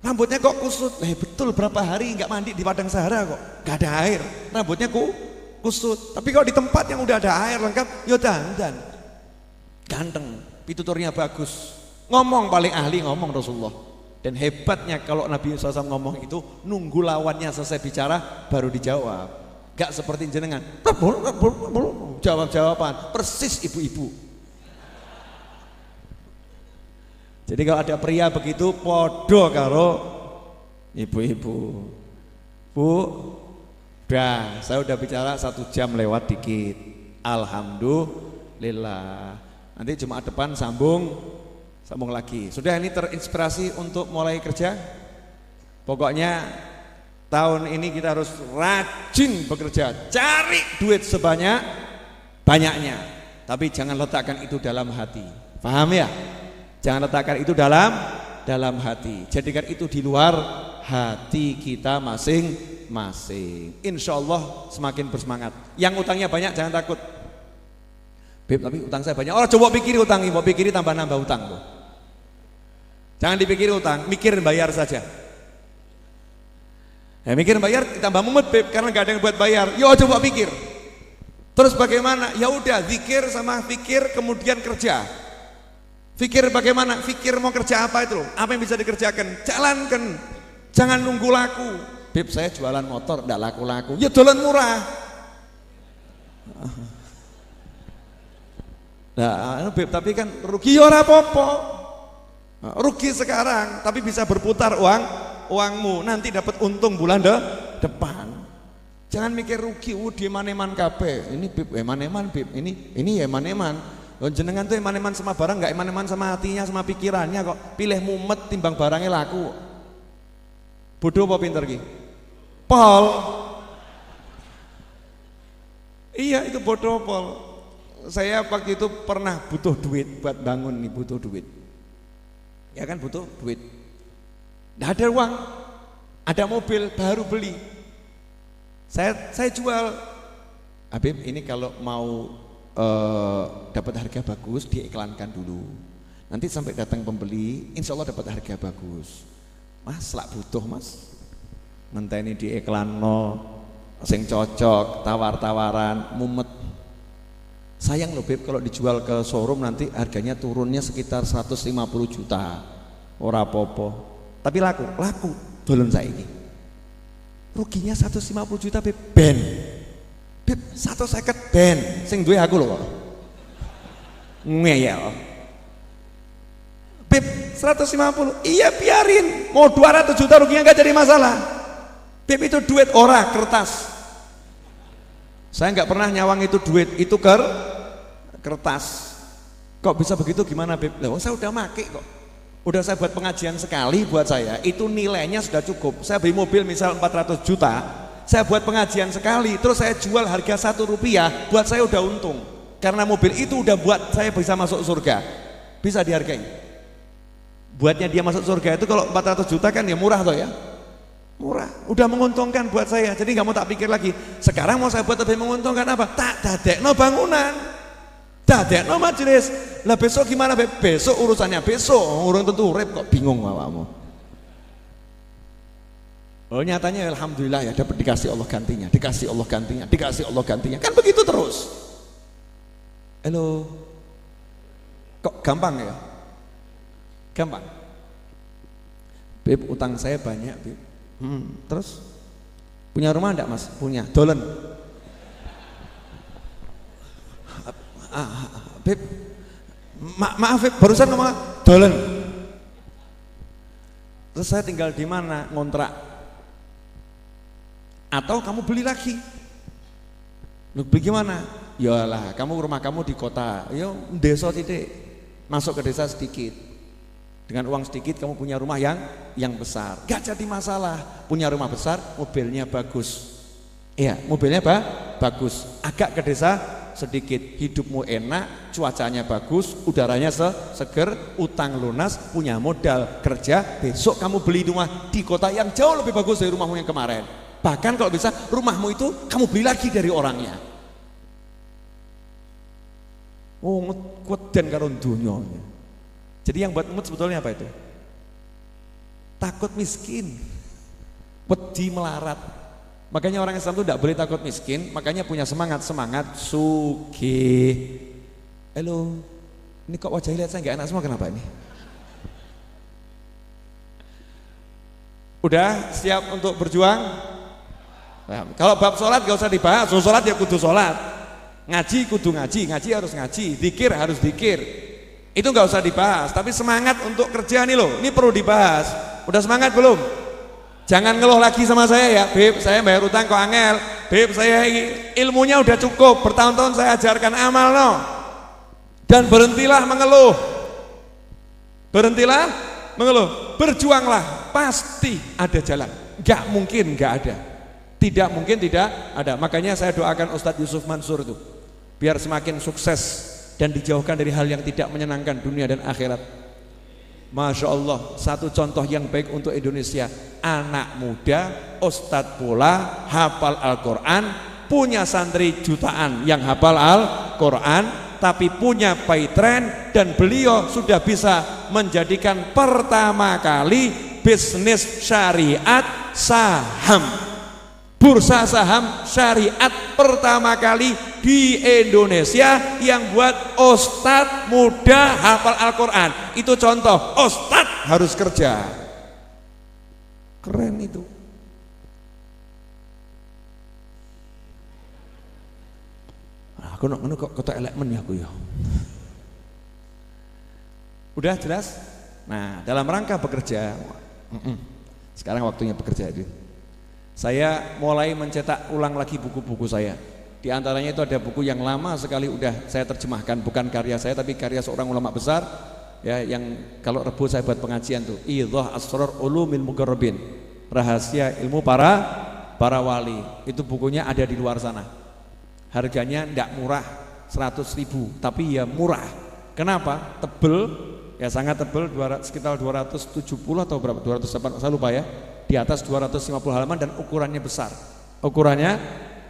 Rambutnya kok kusut, betul berapa hari nggak mandi di padang Sahara kok, nggak ada air, rambutnya kusut. Tapi kalau di tempat yang udah ada air lengkap, yo dandan, ganteng, pituturnya bagus, ngomong paling ahli ngomong Rasulullah. Dan hebatnya kalau Nabi SAW ngomong itu nunggu lawannya selesai bicara baru dijawab, gak seperti jenengan, jawab-jawaban persis ibu-ibu. Jadi kalau ada pria begitu podo karo ibu-ibu. Bu, saya udah bicara 1 jam lewat dikit. Alhamdulillah. Nanti Jumat depan sambung lagi. Sudah ini terinspirasi untuk mulai kerja? Pokoknya tahun ini kita harus rajin bekerja, cari duit sebanyak-banyaknya. Tapi jangan letakkan itu dalam hati. Paham ya? Jangan letakkan itu dalam hati. Jadikan itu di luar hati kita masing-masing. Insya Allah semakin bersemangat. Yang utangnya banyak jangan takut. Beb, tapi utang saya banyak. Oh, coba pikir utang, mau pikir tambah nambah utang. Jangan dipikir utang, mikir bayar saja. Ya, mikir bayar tambah mumet Beb, karena gak ada yang buat bayar. Yo coba pikir. Terus bagaimana? Ya udah, zikir sama fikir kemudian kerja. Fikir bagaimana? Fikir mau kerja apa itu? Apa yang bisa dikerjakan? Jalankan. Jangan nunggu laku. Beb, saya jualan motor enggak laku-laku. Ya jualan murah. Nah, Beb, tapi kan rugi ora apa-apa. Rugi sekarang, tapi bisa berputar uangmu. Nanti dapat untung bulan depan. Jangan mikir rugi, di eman-eman kabeh. Ini Beb, eman-eman Beb. Ini eman-eman. Jenengan tuh eman-eman sama barang, nggak eman-eman sama hatinya, sama pikirannya kok. Pilih mumet timbang barangnya laku. Bodoh apa pinter ki? Pol. Iya itu bodoh pol. Saya waktu itu pernah butuh duit buat bangun nih, butuh duit. Ya kan butuh duit. Nggak ada uang, ada mobil baru beli. Saya jual. Habib ini kalau mau dapat harga bagus diiklankan dulu. Nanti sampai datang pembeli, insya Allah dapat harga bagus. Mas lak butuh mas. Ngenteni diiklanno, sing cocok, tawar-tawaran, mumet. Sayang loh Beb kalau dijual ke showroom nanti harganya turunnya sekitar 150 juta. Ora apa-apa. Tapi laku dolen saiki. Ruginya 150 juta Beb, ben. Beb 150 ben, sing duwe aku lho kok. Ngeyel. Beb 150, iya biarin. Mau 200 juta ruginya nggak jadi masalah. Beb itu duit ora kertas. Saya nggak pernah nyawang itu duit, itu kertas. Kok bisa begitu gimana Beb? Loh, saya udah make kok. Udah saya buat pengajian sekali buat saya, itu nilainya sudah cukup. Saya beli mobil misal 400 juta, saya buat pengajian sekali, terus saya jual harga 1 rupiah, buat saya udah untung. Karena mobil itu udah buat saya bisa masuk surga. Bisa dihargai. Buatnya dia masuk surga itu kalau 400 juta kan ya murah toh ya. Murah, udah menguntungkan buat saya. Jadi nggak mau tak pikir lagi. Sekarang mau saya buat lebih menguntungkan apa? Tak dadekno bangunan, dadekno majelis. Lah besok gimana? Besok urusannya besok. Urung tentu urip kok bingung awakmu. Oh nyatanya alhamdulillah ya dapat dikasih Allah gantinya, dikasih Allah gantinya, dikasih Allah gantinya. Kan begitu terus. Halo. Kok gampang ya? Gampang. Beb utang saya banyak, Beb. Terus punya rumah enggak mas? Punya, dolen. Beb, maaf Beb, barusan ngomong dolen. Terus saya tinggal di mana? Ngontrak. Atau kamu beli lagi? Lu beli gimana? Yalah, rumah kamu di kota. Yo, desa titik. Masuk ke desa sedikit. Dengan uang sedikit kamu punya rumah yang besar, gak jadi masalah. Punya rumah besar, mobilnya bagus. Iya, mobilnya bagus. Agak ke desa sedikit, hidupmu enak, cuacanya bagus, udaranya seger, utang lunas, punya modal kerja. Besok kamu beli rumah di kota yang jauh lebih bagus dari rumahmu yang kemarin. Bahkan kalau bisa rumahmu itu kamu beli lagi dari orangnya. Oh, kuweden karo donya. Jadi yang buat emut sebetulnya apa itu? Takut miskin, wedi melarat. Makanya orang Islam itu tidak boleh takut miskin. Makanya punya semangat sugih. Halo, ini kok wajahnya lihat saya nggak enak semua, kenapa ini? Udah siap untuk berjuang? Nah, kalau bab sholat gak usah dibahas. Sholat ya kudu sholat, ngaji kudu ngaji, ngaji harus ngaji, zikir harus zikir. Itu nggak usah dibahas, tapi semangat untuk kerja nih loh, ini perlu dibahas. Udah semangat belum? Jangan ngeluh lagi sama saya ya, Beb, saya bayar utang kok angel. Beb, saya ilmunya udah cukup, bertahun-tahun saya ajarkan amal no. Dan berhentilah mengeluh. Berhentilah mengeluh, berjuanglah, pasti ada jalan. Nggak mungkin nggak ada. Tidak mungkin tidak ada. Makanya saya doakan Ustadz Yusuf Mansur itu biar semakin sukses dan dijauhkan dari hal yang tidak menyenangkan dunia dan akhirat. Masya Allah, satu contoh yang baik untuk Indonesia. Anak muda, ustadz pula, hafal Al-Quran, punya santri jutaan yang hafal Al-Quran, tapi punya paytren, dan beliau sudah bisa menjadikan pertama kali bisnis syariat saham. Bursa saham syariat pertama kali di Indonesia yang buat ustadz muda hafal Al-Quran. Itu contoh, ustadz harus kerja. Keren itu. Aku ngono kok kota elemen ya aku ya. Udah jelas? Nah, dalam rangka bekerja, sekarang waktunya bekerja itu. Saya mulai mencetak ulang lagi buku-buku saya. Di antaranya itu ada buku yang lama sekali udah saya terjemahkan, bukan karya saya tapi karya seorang ulama besar ya, yang kalau Rebo saya buat pengajian tuh, Idhah Asrar Ulumil Muqarrabin. Rahasia Ilmu Para Wali. Itu bukunya ada di luar sana. Harganya tidak murah, 100.000, tapi ya murah. Kenapa? Tebel, ya sangat tebel, sekitar 270 atau berapa? 208, saya lupa ya. Di atas 250 halaman dan ukurannya besar. Ukurannya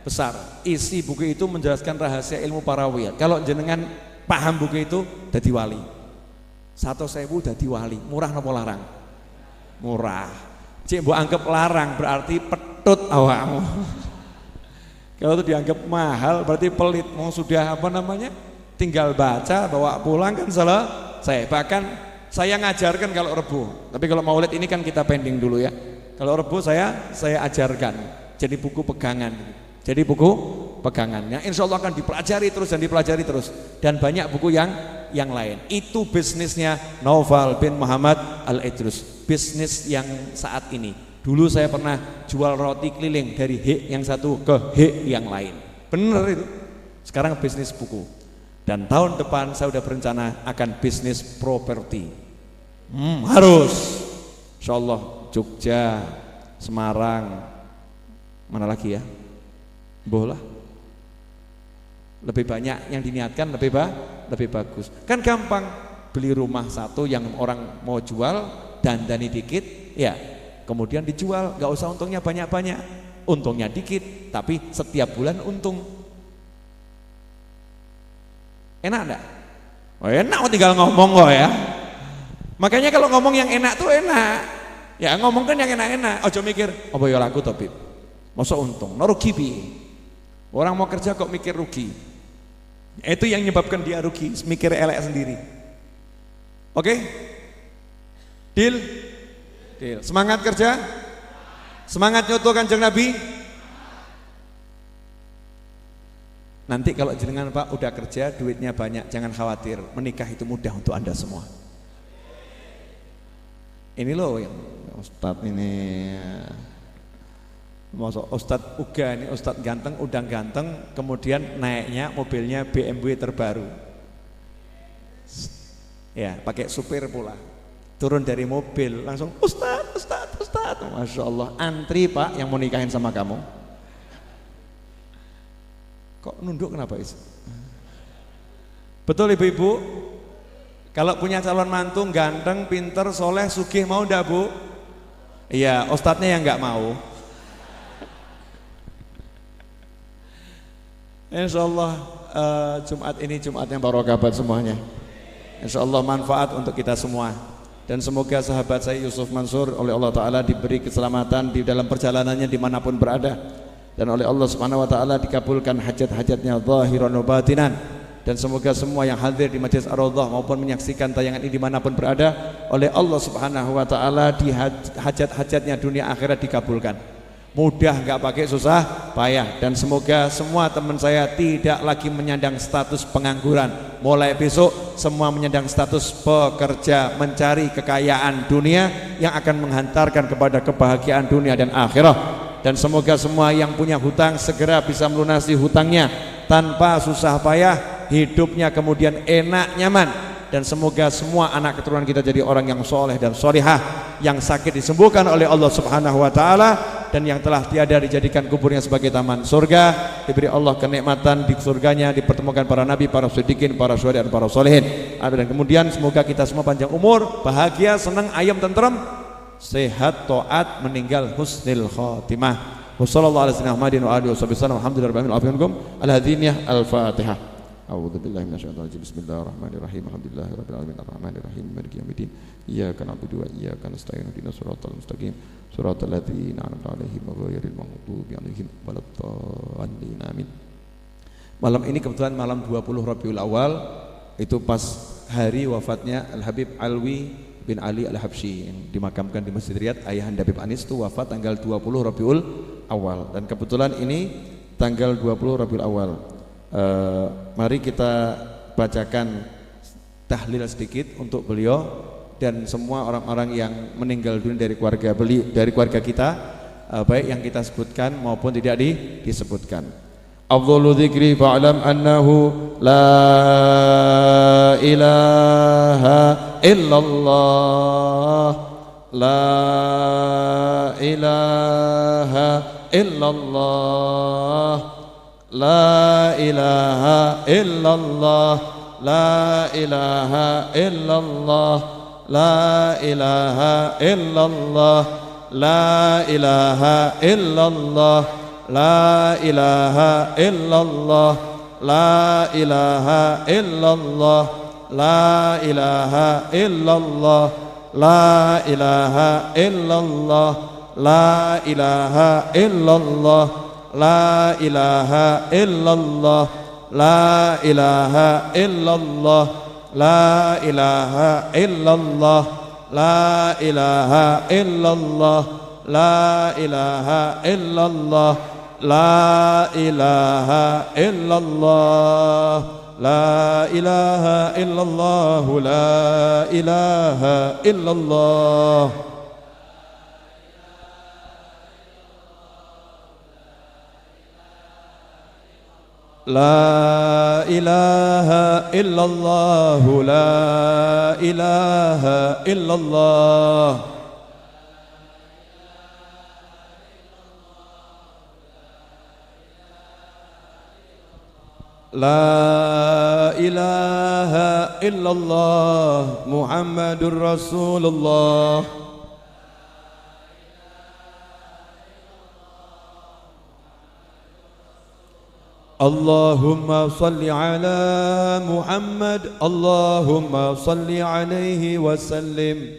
besar. Isi buku itu menjelaskan rahasia ilmu para wali. Kalau jenengan paham buku itu, dadi wali. 1.000 dadi wali. Murah napa larang? Murah. Cek mbok anggap larang berarti petut awakmu. Kalau itu dianggap mahal berarti pelit. Mau sudah apa namanya? Tinggal baca, bawa pulang kan selesai. Bahkan saya ngajarkan kalau rebu. Tapi kalau maulid ini kan kita pending dulu ya. Kalau rebu saya ajarkan. Jadi buku pegangan. Jadi buku pegangan. Yang insya Allah akan dipelajari terus dan dipelajari terus. Dan banyak buku yang lain. Itu bisnisnya Naufal bin Muhammad Al-Idrus. Bisnis yang saat ini. Dulu saya pernah jual roti keliling dari H yang satu ke H yang lain. Bener itu. Sekarang bisnis buku. Dan tahun depan saya sudah berencana akan bisnis properti. Harus. Insya Allah Jogja, Semarang, mana lagi ya? Bola. Lebih banyak yang diniatkan lebih bagus. Kan gampang beli rumah satu yang orang mau jual, dandani dikit, ya. Kemudian dijual, nggak usah untungnya banyak-banyak. Untungnya dikit, tapi setiap bulan untung. Enak enggak? Oh, enak tinggal ngomong kok ya. Makanya kalau ngomong yang enak tuh enak. Ya ngomongkan yang enak-enak. Ojo mikir, apa ya laku to, Bib? Masa untung, no rugi piye? Orang mau kerja kok mikir rugi. Itu yang menyebabkan dia rugi, mikir elek sendiri. Oke? Deal? Deal. Semangat kerja? Semangat nyoto Kanjeng Nabi? Nanti kalau jenengan Pak udah kerja, duitnya banyak, jangan khawatir, menikah itu mudah untuk Anda semua. Ini loh yang Ustadz ini, masuk Ustadz Uga ini, Ustadz ganteng, udang ganteng, kemudian naiknya mobilnya BMW terbaru. Ya, pakai supir pula. Turun dari mobil langsung Ustadz. Masya Allah, antri Pak yang mau nikahin sama kamu. Kok nunduk kenapa is? Betul ibu-ibu? Kalau punya calon mantu ganteng, pinter, soleh, sugih mau ndak bu? Iya, ustadznya yang nggak mau. Insya Allah Jumat ini Jumat yang barokah buat semuanya. Insya Allah manfaat untuk kita semua. Dan semoga sahabat saya Yusuf Mansur oleh Allah Ta'ala diberi keselamatan di dalam perjalanannya dimanapun berada. Dan oleh Allah Subhanahu Wa Ta'ala dikabulkan hajat-hajatnya zahiran wa batinan. Dan semoga semua yang hadir di Majlis Ar-Raudhah maupun menyaksikan tayangan ini dimanapun berada, oleh Allah Subhanahu Wa Ta'ala di hajat-hajatnya dunia akhirat dikabulkan. Mudah, nggak pakai susah payah. Dan semoga semua teman saya tidak lagi menyandang status pengangguran. Mulai besok semua menyandang status pekerja, mencari kekayaan dunia yang akan menghantarkan kepada kebahagiaan dunia dan akhirat. Dan semoga semua yang punya hutang segera bisa melunasi hutangnya tanpa susah payah, hidupnya kemudian enak nyaman. Dan semoga semua anak keturunan kita jadi orang yang soleh dan solihah, yang sakit disembuhkan oleh Allah Subhanahu Wa Ta'ala, dan yang telah tiada dijadikan kuburnya sebagai taman surga, diberi Allah kenikmatan di surganya, dipertemukan para nabi, para siddiqin, para syuhada dan para solehin. Dan kemudian semoga kita semua panjang umur, bahagia, senang, ayam, tentrem, sehat, taat, meninggal husnul khatimah. Wassallallahu alaihi wasallam. Alhamdulillahirabbil Al-Fatihah. A'udzu billahi minasyaitonir rajim. Bismillahirrahmanirrahim. Alhamdulillahirabbil alamin arrahmanir rahim maliki yaumiddin. Iyyaka na'budu wa iyyaka nasta'in. Ihdinas siratal mustaqim. Siratal ladzina an'amta 'alaihim ghairil maghdubi 'alaihim waladdallin. Amin. Malam ini kebetulan malam 20 Rabiul Awal, itu pas hari wafatnya Al-Habib Alwi bin Ali Al-Habsyi yang dimakamkan di Masjid Riyadh. Ayah Habib Anis itu wafat tanggal 20 Rabiul Awal, dan kebetulan ini tanggal 20 Rabiul Awal. Mari kita bacakan tahlil sedikit untuk beliau dan semua orang-orang yang meninggal dunia dari keluarga dari keluarga kita, baik yang kita sebutkan maupun tidak disebutkan. Afdhalu dzikri fa'lam annahu la ilaha illallah La ilaha illallah, la ilaha illallah, la ilaha illallah, la ilaha illallah, la ilaha illallah, la ilaha illallah, la ilaha illallah, la ilaha illallah, la ilaha illallah, la ilaha illallah, la ilaha illallah, la ilaha illallah, la ilaha illallah, la ilaha illallah, la ilaha illallah, la ilaha illallah, la ilaha illallah, la ilaha illallah. La ilaha illallah, la ilaha illallah. La ilaha illallah, Muhammadur Rasulullah. Allahumma salli ala Muhammad, Allahumma salli alaihi wasallim.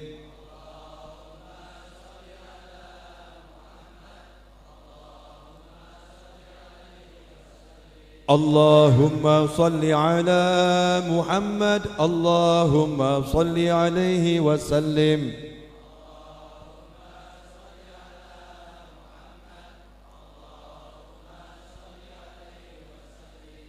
Allahumma salli ala Muhammad, Allahumma salli alaihi wasallim.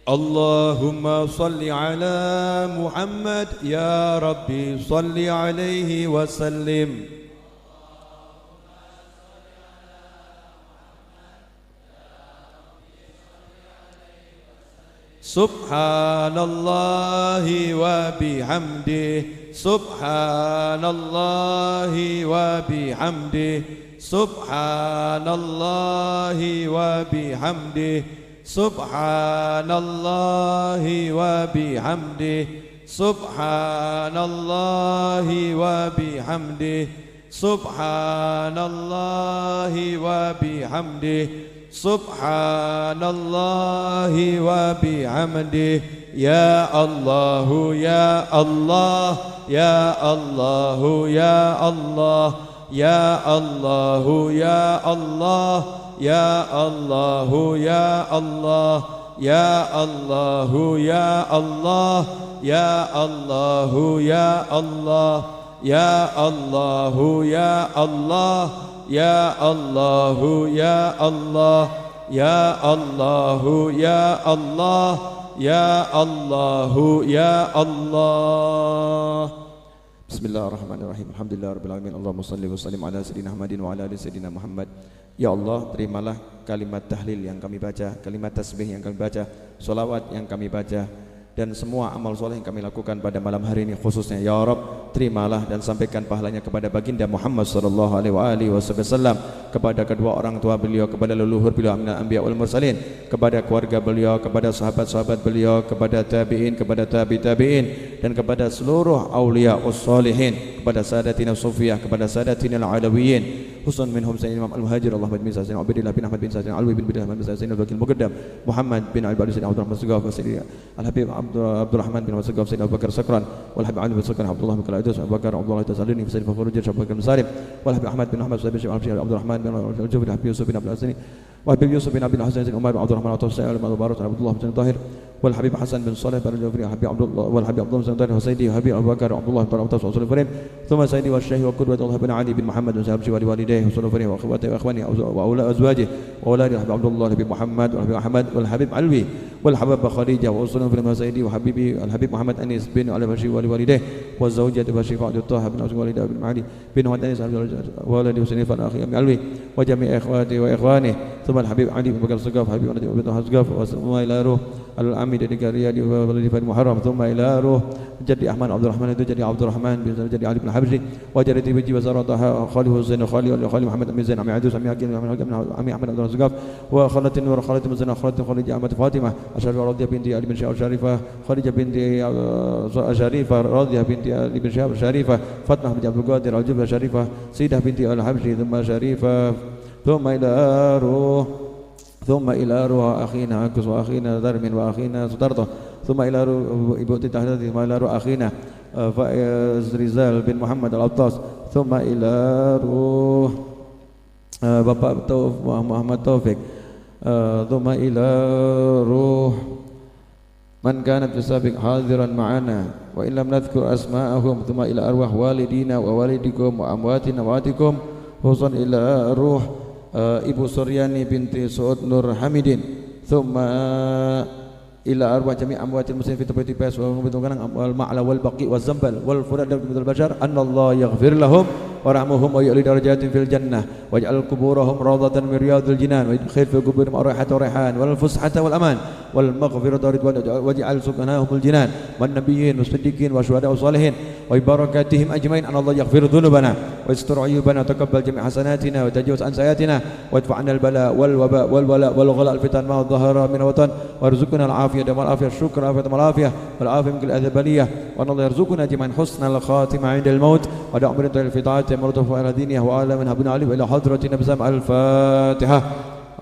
Allahumma salli ala Muhammad, ya Rabbi salli alaihi wasallim. Subhanallahi wa bihamdihi, subhanallahi wa bihamdihi, subhanallahi wa bihamdihi, subhanallahi wa bihamdihi, subhanallahi wa bihamdihi, subhanallahi wa bihamdihi, subhanallahi wa bihamdihi. Ya Allah, ya Allah, ya Allah, ya Allah, ya Allah, ya Allah, ya Allah, ya Allah, ya Allah, ya Allah, ya Allah, ya Allah, ya Allah, ya Allah, ya Allah, ya Allah, ya Allah, ya Allah, ya Allah, ya Allah. Bismillahirrahmanirrahim. Alhamdulillahirabbil alamin. Allahumma shalli wa sallim ala sayyidina Muhammadin wa ala ali sayyidina Muhammad. Ya Allah, terimalah kalimat tahlil yang kami baca, kalimat tasbih yang kami baca, solawat yang kami baca, dan semua amal soleh yang kami lakukan pada malam hari ini khususnya. Ya Rabb, terimalah dan sampaikan pahalanya kepada baginda Muhammad sallallahu alaihi wasallam, kepada kedua orang tua beliau, kepada leluhur beliau minal anbiya wal mursalin, kepada keluarga beliau, kepada sahabat-sahabat beliau, kepada tabi'in, kepada tabi'in, dan kepada seluruh auliya ussolihin, kepada sadatina sufiyah, kepada sadatina al-alawiyin, khususan minhum sayyidina Imam al-Muhajir Allah bin Sayyidina Abdullah bin Ahmad bin Sayyidina Alwi bin Ahmad bin Sayyidina Bakil Muqaddam Muhammad bin Al-Badi Sayyidina Abdurrahman Sugaf Sayyidina Al-Habib Abdurrahman bin Sugaf Sayyidina Abu Bakar Sakran wal Habib Ali bin Sakran Abdullah bin Kalaidus Abu Bakar Abdullah Tazalini Sayyidina Fakhruddin Abu Bakar Musalim wal Habib Ahmad bin Ahmad Sayyidina Abdurrahman bin Al-Jubri Habib Yusuf bin Abdul Azani wal Habib Yusuf bin Abdul Hasan bin Umar bin Abdurrahman At-Tawsi al Mubarak Abdullah bin Tahir wal Habib Hasan bin Saleh bin Jafri Habib Abdullah wal Habib Abdullah bin Tahir Husaidi Habib Abu Bakar Abdullah bin At-Tawsi Usul Farid thumma Sayyidi wa Syekh wa Qudwatullah bin Ali bin Muhammad bin Sahabji wa walidayhi Usul Farid wa akhwatihi wa akhwani wa aula azwajihi wa auladi Habib Abdullah bin Muhammad wa Habib Ahmad wal Habib Alwi wal Habib Khadijah wa Usul Farid Sayyidi wa Habibi al Habib Muhammad Anis bin Al-Bashi wa walidayhi wa zawjati Bashi Fa'd Taha bin Usul walidah bin Ali bin Muhammad Anis wa waladi Husaini fa akhi Alwi wa jami' ikhwati wa ikhwani thumma al Habib Ali bin Bakar Sugaf Habib bin Hazgaf wa ila ruh Al-Ami dari Karya di Muharram, thumma ila ruh Jadi Ahmad Abdul Rahman itu jadi Abdul Rahman, jadi Ali bin Habsyi, wa jarati bi wasarataha Khalid Husain Khalid Muhammad bin Zain Ami Adus Ami Hakim Ami Ahmad Abdul Razak wa Khalatin Nur Khalid bin Zain Khalid Ahmad Fatimah Asyarifah radhiyah binti Ali bin Syahab Syarifah Khadijah binti Syarifah radhiyah binti Ali bin Syahab Syarifah Fatmah bin Abdul Qadir Al-Jubla Syarifah Sayyidah binti Al-Habsyi thumma Syarifah thumma ila ruh ثم إلى روح أخينا عكس وأخينا ذرم وأخينا سطرته ثم إلى روح إبو تحدث ثم إلى روح أخينا فائز رزال بن محمد الأبطاس ثم إلى روح Bapak Muhammad Taufik ثم إلى روح من كانت في السابق حاضرا معنا وإن لم نذكر أسماءهم ثم إلى أرواح والدينا ووالدكم وأمواتنا وأمواتكم خصوصا إلى روح Ibu Suryani binti Suud Nur Hamidin thumma ila arwah jami' amwatil muslimin fi tabati bas wa mubtungan al ma'la wal baqi waz zambal wal furad bil bashar anna Allah yaghfir lahum warahmuhum wa yu'li darajatin fil jannah waj'al quburahum rawdatan min riyadil jinan wa yadkhil fi quburihim raihatan raihan wal fushata wal aman wal maghfirata ridwan waj'al subhanahumul jinan wan nabiyyin wasiddiqin wa syuhada wa salihin wa barakatihim ajmain anna Allah yaghfir dhunubana wa yastur ayyubana taqabbal jami' hasanatina wa tajawaz an sayatina wa adfa 'anna al bala wal waba wal wala wal ghala al fitan ma dhahara min watan warzuqna al afiyah wal afiyah syukra wal afiyah wal afiyah min al adhabaliyah wa Allah yarzuqna jami'an husnal khatimah 'inda al maut wa da'umrin al fitaat مرتفع على دينه وعلى من هبنا عليه إلى حضرة النبي الفاتحة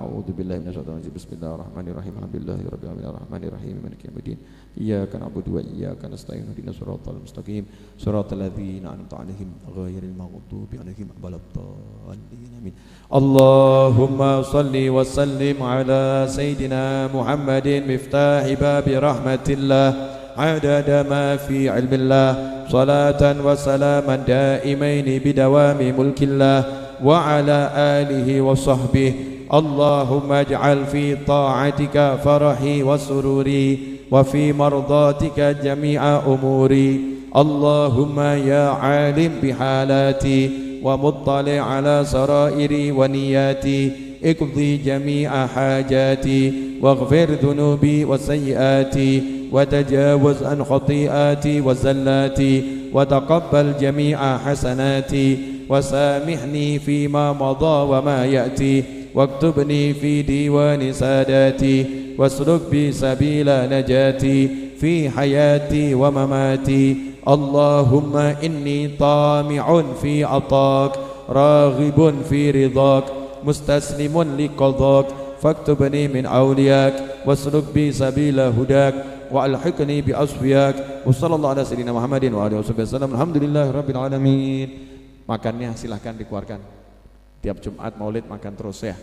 أعوذ بالله من الشيطان الرجيم بسم الله الرحمن الرحيم الحمد لله رب العالمين الرحمن الرحيم مالك يوم الدين إياك نعبد وإياك نستعين اهدنا الصراط المستقيم صراط الذين أنعمت عليهم غير المغضوب عليهم ولا الضالين آمين اللهم صل وسلم على سيدنا محمد مفتاح باب رحمة الله عدد ما في علم الله صلاة وسلاما دائمين بدوام ملك الله وعلى آله وصحبه اللهم اجعل في طاعتك فرحي وسروري وفي مرضاتك جميع أموري اللهم يا عالم بحالاتي ومطلع على سرائري ونياتي اقضي جميع حاجاتي واغفر ذنوبي وسيئاتي وتجاوز عن خطيئاتي وزلاتي وتقبل جميع حسناتي وسامحني فيما مضى وما يأتي واكتبني في ديوان ساداتي واسلك بي سبيل نجاتي في حياتي ومماتي اللهم إني طامع في عطاك راغب في رضاك مستسلم لقضاك فاكتبني من أولياك واسلك بي سبيل هداك وألحقني بأصفياك وصلى الله على سيدنا محمد وآله وسلم alhamdulillah rabbil alamin. Makannya silahkan dikeluarkan. Tiap Jumat Maulid makan terus ya.